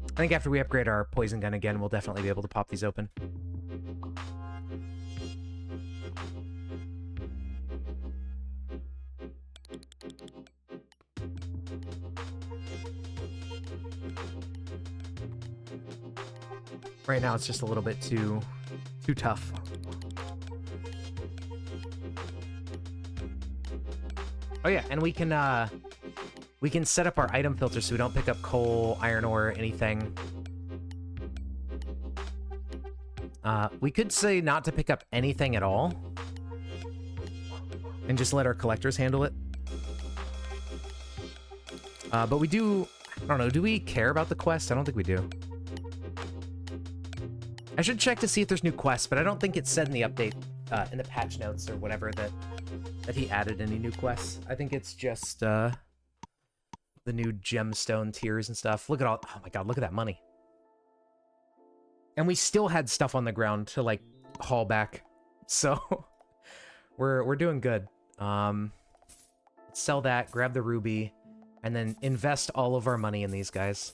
I think after we upgrade our poison gun again, we'll definitely be able to pop these open. Right now, it's just a little bit too tough. Oh yeah, and we can set up our item filter so we don't pick up coal, iron ore, anything. We could say not to pick up anything at all. And just let our collectors handle it. But we do... I don't know, do we care about the quest? I don't think we do. I should check to see if there's new quests, but I don't think it said in the update, in the patch notes or whatever, that he added any new quests. I think it's just, the new gemstone tiers and stuff. Look at all... Oh my god, look at that money. And we still had stuff on the ground to, like, haul back. So, we're doing good. Let's sell that, grab the ruby, and then invest all of our money in these guys.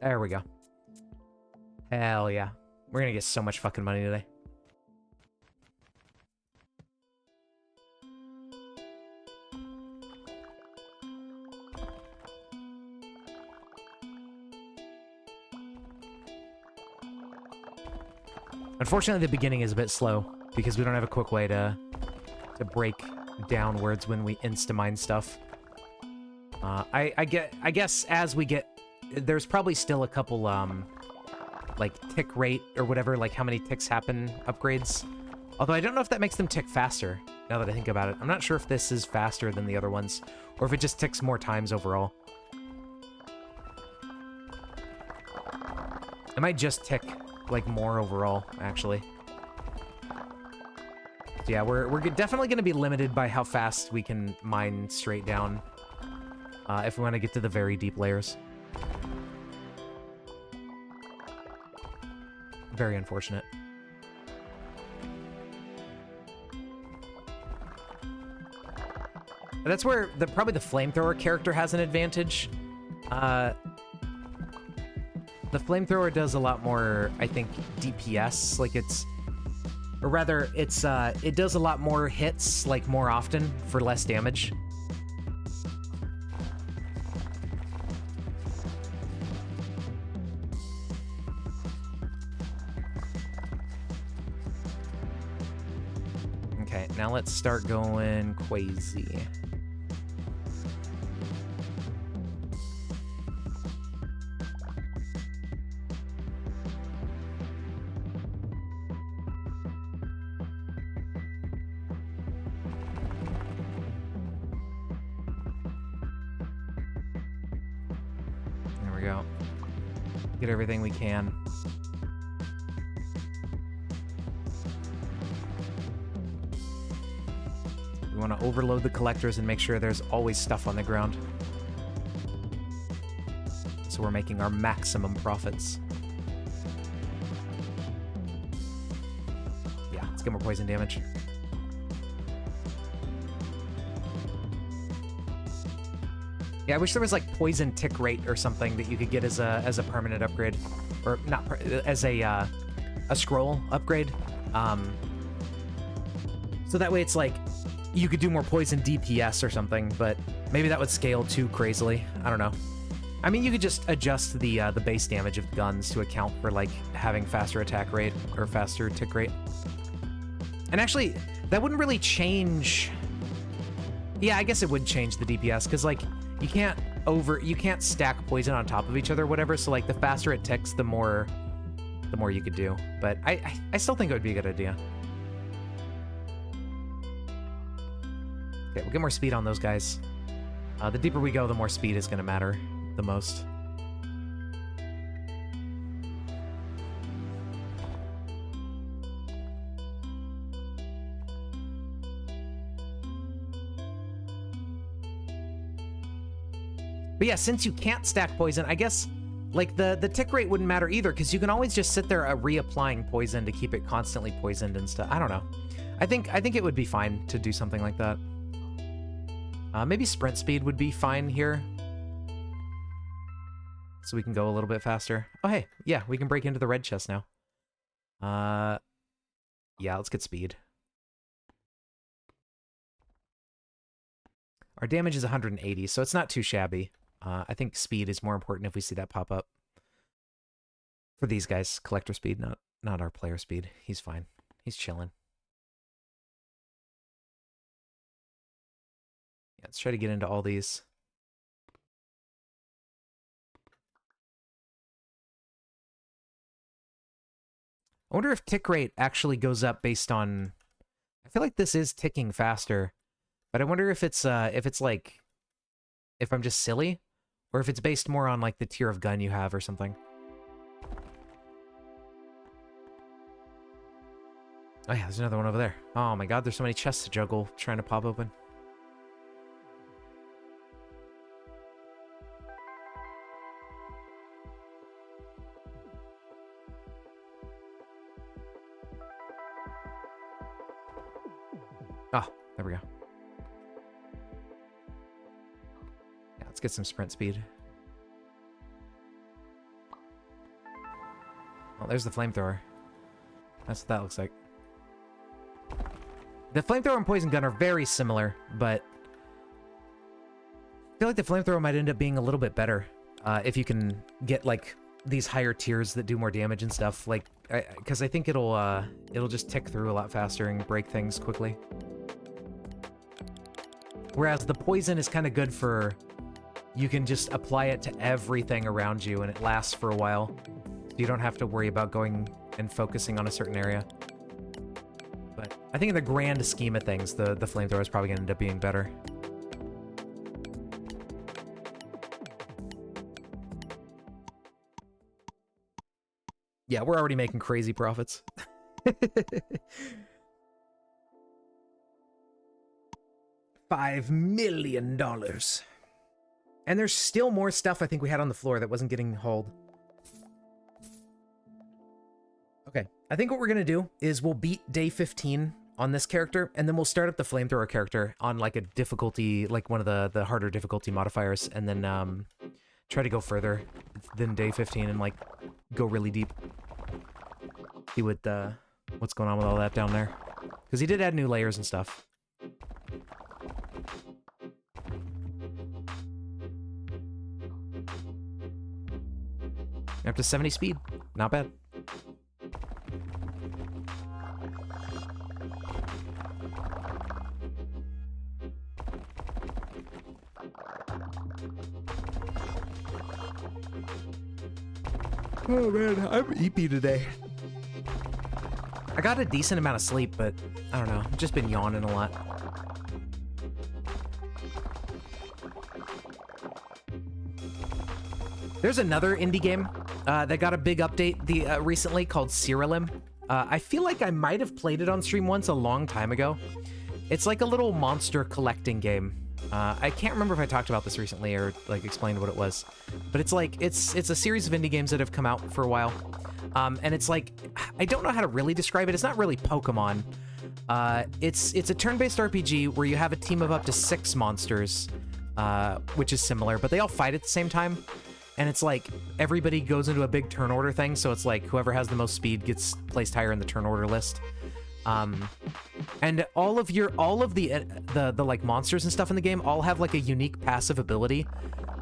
There we go. Hell yeah. We're gonna get so much fucking money today. Unfortunately, the beginning is a bit slow because we don't have a quick way to break downwards when we insta-mine stuff. I guess as we get... There's probably still a couple, like, tick rate or whatever, like how many ticks happen upgrades. Although I don't know if that makes them tick faster, now that I think about it. I'm not sure if this is faster than the other ones, or if it just ticks more times overall. It might just tick, like, more overall, actually. So yeah, we're definitely going to be limited by how fast we can mine straight down, if we want to get to the very deep layers. Very unfortunate. But that's where probably the flamethrower character has an advantage. The flamethrower does a lot more, I think, DPS. Like or rather, it does a lot more hits, like more often for less damage. Okay, now let's start going crazy. we go. Get everything we can. We want to overload the collectors and make sure there's always stuff on the ground. So we're making our maximum profits. Yeah, let's get more poison damage. Yeah, I wish there was like poison tick rate or something that you could get as a permanent upgrade, or not as a scroll upgrade. So that way it's like you could do more poison DPS or something, but maybe that would scale too crazily. I don't know. I mean, you could just adjust the base damage of guns to account for like having faster attack rate or faster tick rate. And actually, that wouldn't really change. Yeah, I guess it would change the DPS because like. You can't stack poison on top of each other or whatever, so like the faster it ticks, the more you could do. But I still think it would be a good idea. Okay, we'll get more speed on those guys. The deeper we go, the more speed is going to matter the most. But yeah, since you can't stack poison, I guess, like, the tick rate wouldn't matter either, because you can always just sit there reapplying poison to keep it constantly poisoned and stuff. I don't know. I think it would be fine to do something like that. Maybe sprint speed would be fine here. So we can go a little bit faster. Oh, hey, yeah, we can break into the red chest now. Yeah, let's get speed. Our damage is 180, so it's not too shabby. I think speed is more important if we see that pop up. For these guys, collector speed, not our player speed. He's fine. He's chilling. Yeah, let's try to get into all these. I wonder if tick rate actually goes up based on... I feel like this is ticking faster, but I wonder if it's like... if I'm just silly, or if it's based more on like the tier of gun you have or something. Oh yeah, there's another one over there. Oh my god, there's so many chests to juggle trying to pop open. Oh, there we go. Yeah, let's get some sprint speed. Oh, there's the flamethrower. That's what that looks like. The flamethrower and poison gun are very similar, but I feel like the flamethrower might end up being a little bit better if you can get like these higher tiers that do more damage and stuff. Like, because I think it'll just tick through a lot faster and break things quickly. Whereas the poison is kind of good for, you can just apply it to everything around you and it lasts for a while. You don't have to worry about going and focusing on a certain area. But I think in the grand scheme of things, the flamethrower is probably going to end up being better. Yeah, we're already making crazy profits. $5 million. And there's still more stuff I think we had on the floor that wasn't getting hauled. Okay, I think what we're gonna do is we'll beat day 15 on this character, and then we'll start up the flamethrower character on like a difficulty, like one of the harder difficulty modifiers, and then try to go further than day 15 and like go really deep. See what what's going on with all that down there, because he did add new layers and stuff. Up to 70 speed, not bad. Oh man, I'm EP today. I got a decent amount of sleep, but I don't know, I've just been yawning a lot. There's another indie game that got a big update recently called Cyrilim. I feel like I might have played it on stream once a long time ago. It's like a little monster collecting game. I can't remember if I talked about this recently or like explained what it was, but it's like it's a series of indie games that have come out for a while, and it's like I don't know how to really describe it. It's not really Pokemon. It's a turn-based RPG where you have a team of up to 6 monsters, which is similar, but they all fight at the same time. And it's like everybody goes into a big turn order thing, so it's like whoever has the most speed gets placed higher in the turn order list. And all of the like monsters and stuff in the game all have like a unique passive ability,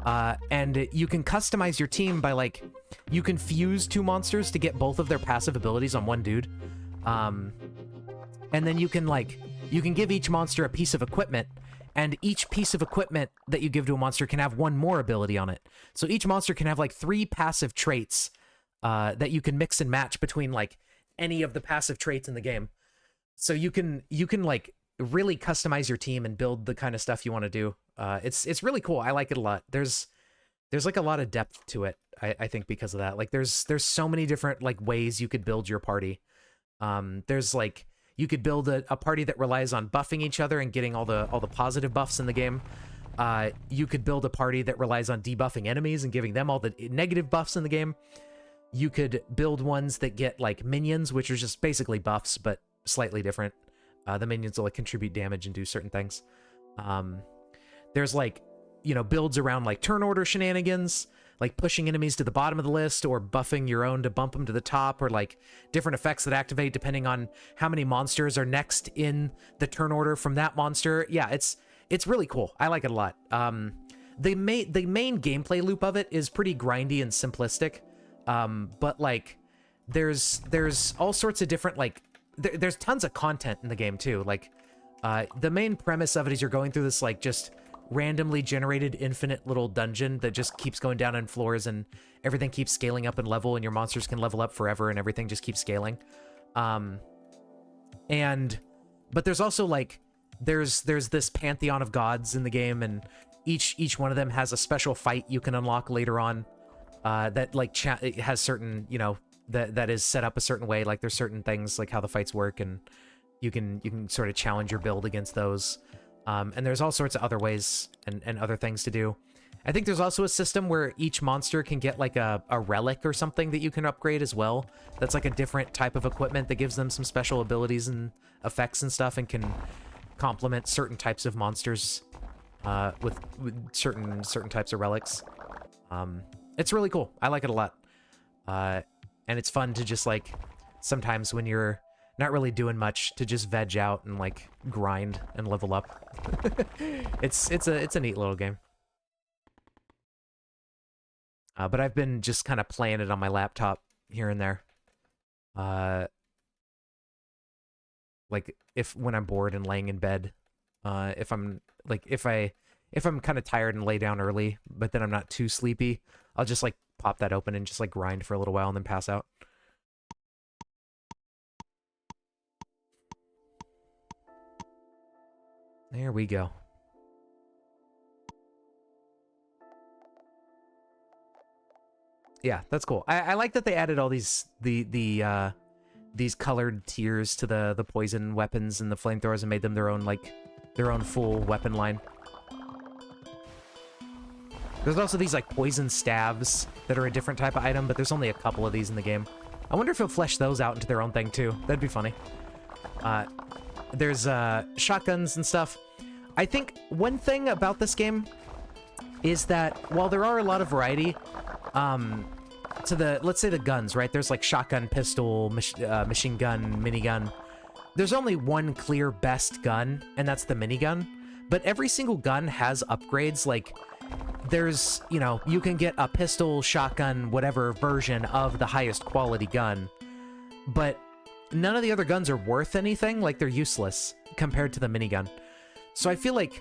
and you can customize your team by like you can fuse 2 monsters to get both of their passive abilities on one dude, and then you can give each monster a piece of equipment. And each piece of equipment that you give to a monster can have 1 more ability on it. So each monster can have like 3 passive traits that you can mix and match between like any of the passive traits in the game. So you can like really customize your team and build the kind of stuff you want to do. It's really cool. I like it a lot. There's like a lot of depth to it. I think because of that. Like there's so many different like ways you could build your party. There's like you could build a party that relies on buffing each other and getting all the positive buffs in the game. You could build a party that relies on debuffing enemies and giving them all the negative buffs in the game. You could build ones that get like minions, which are just basically buffs, but slightly different. The minions will like contribute damage and do certain things. There's like, builds around like turn order shenanigans, like pushing enemies to the bottom of the list or buffing your own to bump them to the top, or like different effects that activate depending on how many monsters are next in the turn order from that monster. Yeah, it's really cool. I like it a lot. The main gameplay loop of it is pretty grindy and simplistic, but like there's all sorts of different like there's tons of content in the game too. Like the main premise of it is you're going through this like just randomly generated infinite little dungeon that just keeps going down in floors, and everything keeps scaling up in level, and your monsters can level up forever, and everything just keeps scaling. But there's also like there's this pantheon of gods in the game, and each one of them has a special fight you can unlock later on that like it has certain that is set up a certain way. Like there's certain things like how the fights work, and you can sort of challenge your build against those. And there's all sorts of other ways and other things to do. I think there's also a system where each monster can get like a relic or something that you can upgrade as well. That's like a different type of equipment that gives them some special abilities and effects and stuff, and can complement certain types of monsters with certain types of relics. It's really cool. I like it a lot. And it's fun to just like sometimes when you're not really doing much to just veg out and like grind and level up. It's a neat little game. But I've been just kind of playing it on my laptop here and there. Like when I'm bored and laying in bed, if I'm kind of tired and lay down early, but then I'm not too sleepy, I'll just like pop that open and just like grind for a little while and then pass out. There we go. Yeah, that's cool. I like that they added all these colored tiers to the poison weapons and the flamethrowers and made them their own full weapon line. There's also these like poison stabs that are a different type of item, but there's only a couple of these in the game. I wonder if he'll flesh those out into their own thing too. That'd be funny. There's shotguns and stuff. I think one thing about this game is that while there are a lot of variety to let's say the guns, right? There's like shotgun, pistol, machine gun, minigun. There's only one clear best gun, and that's the minigun. But every single gun has upgrades. Like there's, you can get a pistol, shotgun, whatever version of the highest quality gun, but none of the other guns are worth anything. Like they're useless compared to the minigun. So I feel like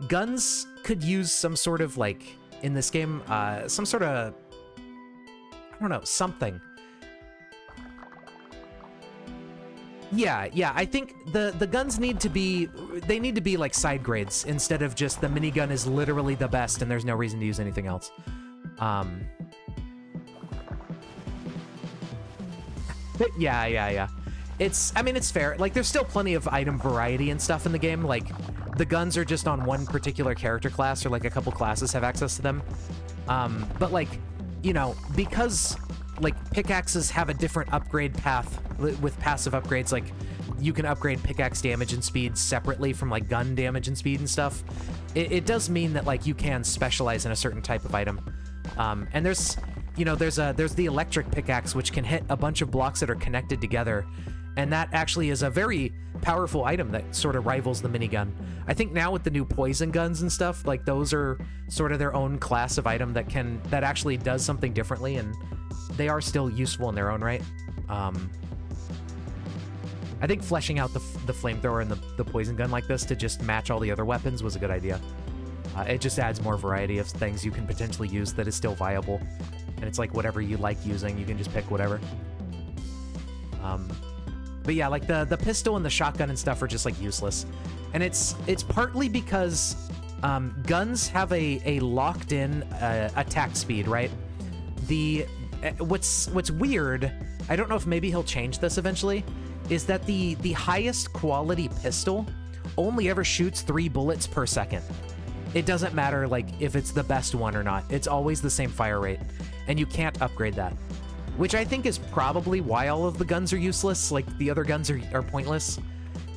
guns could use some sort of like in this game, some sort of, I don't know, something. Yeah, I think the guns need to be like side grades instead of just the minigun is literally the best and there's no reason to use anything else. Yeah. I mean, it's fair. Like, there's still plenty of item variety and stuff in the game. Like, the guns are just on one particular character class, or like a couple classes have access to them. But like, you know, because like pickaxes have a different upgrade path with passive upgrades, like you can upgrade pickaxe damage and speed separately from like gun damage and speed and stuff. It does mean that like you can specialize in a certain type of item. And there's, you know, there's the electric pickaxe, which can hit a bunch of blocks that are connected together. And that actually is a very powerful item that sort of rivals the minigun. I think now with the new poison guns and stuff, like those are sort of their own class of item that actually does something differently, and they are still useful in their own right. I think fleshing out the flamethrower and the poison gun like this to just match all the other weapons was a good idea. It just adds more variety of things you can potentially use that is still viable. And it's like whatever you like using, you can just pick whatever. But yeah, like the pistol and the shotgun and stuff are just like useless. And it's partly because guns have a locked-in attack speed, right? What's weird, I don't know if maybe he'll change this eventually, is that the highest quality pistol only ever shoots 3 bullets per second. It doesn't matter like if it's the best one or not. It's always the same fire rate, and you can't upgrade that. Which I think is probably why all of the guns are useless. Like, the other guns are pointless.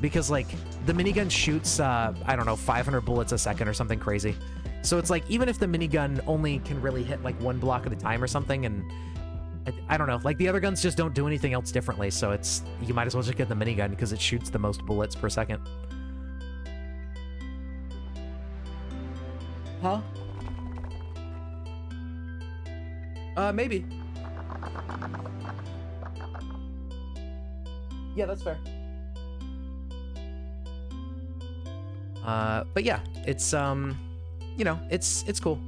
Because, like, the minigun shoots, I don't know, 500 bullets a second or something crazy. So it's like, even if the minigun only can really hit, like, 1 block at a time or something, and I don't know, like, the other guns just don't do anything else differently, so it's, you might as well just get the minigun because it shoots the most bullets per second. Huh? Maybe. Yeah, that's fair. But yeah, it's, you know, it's cool.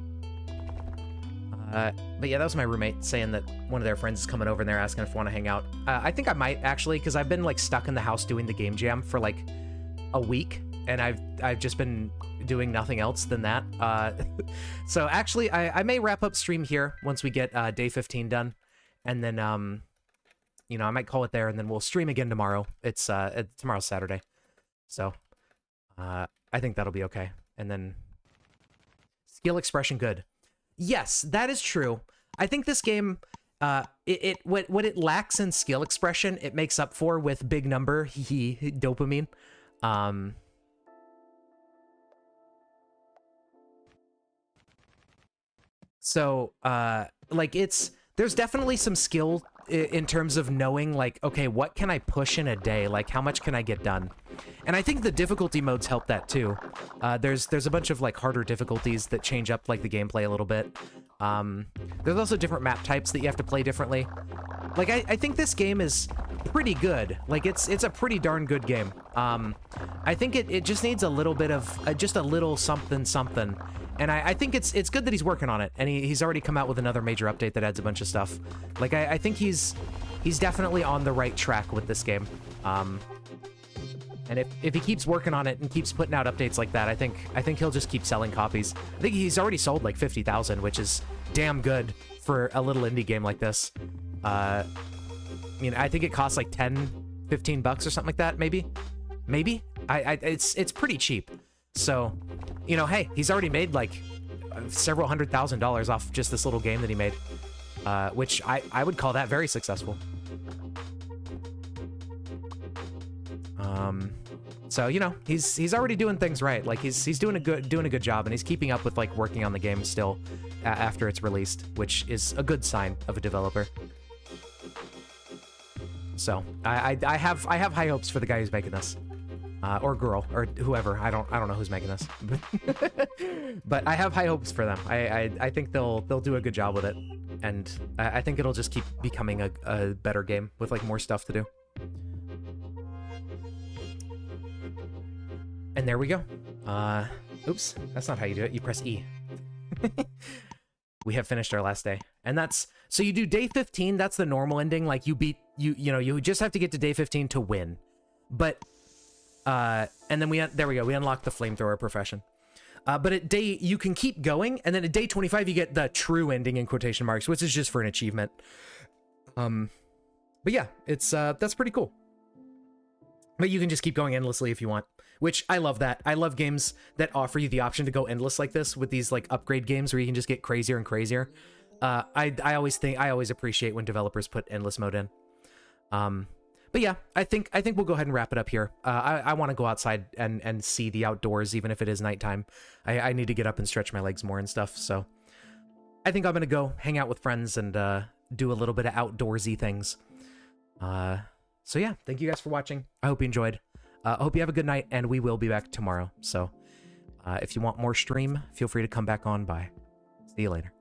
But yeah, that was my roommate saying that one of their friends is coming over and they're asking if I want to hang out. I think I might actually, because I've been like stuck in the house doing the game jam for like a week, and I've just been doing nothing else than that. So actually, I may wrap up stream here once we get day 15 done, and then you know, I might call it there, and then we'll stream again tomorrow. It's tomorrow's Saturday, so I think that'll be okay. And then skill expression good. Yes, that is true. I think this game, what it lacks in skill expression, it makes up for with big number dopamine. So like there's definitely some skill in terms of knowing, like, okay, what can I push in a day? Like, how much can I get done? And I think the difficulty modes help that too. There's a bunch of like harder difficulties that change up like the gameplay a little bit. There's also different map types that you have to play differently. Like, I think this game is pretty good. Like, it's a pretty darn good game. I think it just needs a little bit of just a little something. And I think it's good that he's working on it, and he's already come out with another major update that adds a bunch of stuff. Like, I think he's definitely on the right track with this game. And if he keeps working on it and keeps putting out updates like that, I think he'll just keep selling copies. I think he's already sold like 50,000, which is damn good for a little indie game like this. I mean, I think it costs like 10, 15 bucks or something like that, maybe. It's pretty cheap. So, you know, hey, he's already made like several $100,000 off just this little game that he made, which I would call that very successful. So, you know, he's already doing things right. Like, he's doing a good job, and he's keeping up with like working on the game still after it's released, which is a good sign of a developer. So I have high hopes for the guy who's making this. Or girl, or whoever. I don't know who's making this, but I have high hopes for them. I think they'll do a good job with it, and I think it'll just keep becoming a better game with like more stuff to do. And there we go. Oops, that's not how you do it. You press E. We have finished our last day, and that's so you do day 15. That's the normal ending. Like, you beat you know, you just have to get to day 15 to win, but. And then there we go. We unlock the flamethrower profession. But at you can keep going, and then at day 25 you get the true ending in quotation marks, which is just for an achievement. But yeah, it's that's pretty cool. But you can just keep going endlessly if you want, which I love that. I love games that offer you the option to go endless like this with these like upgrade games where you can just get crazier and crazier. I always appreciate when developers put endless mode in. But yeah, I think we'll go ahead and wrap it up here. I want to go outside and see the outdoors, even if it is nighttime. I need to get up and stretch my legs more and stuff. So I think I'm gonna go hang out with friends and do a little bit of outdoorsy things. So yeah, thank you guys for watching. I hope you enjoyed. I hope you have a good night, and we will be back tomorrow. So if you want more stream, feel free to come back on by. See you later.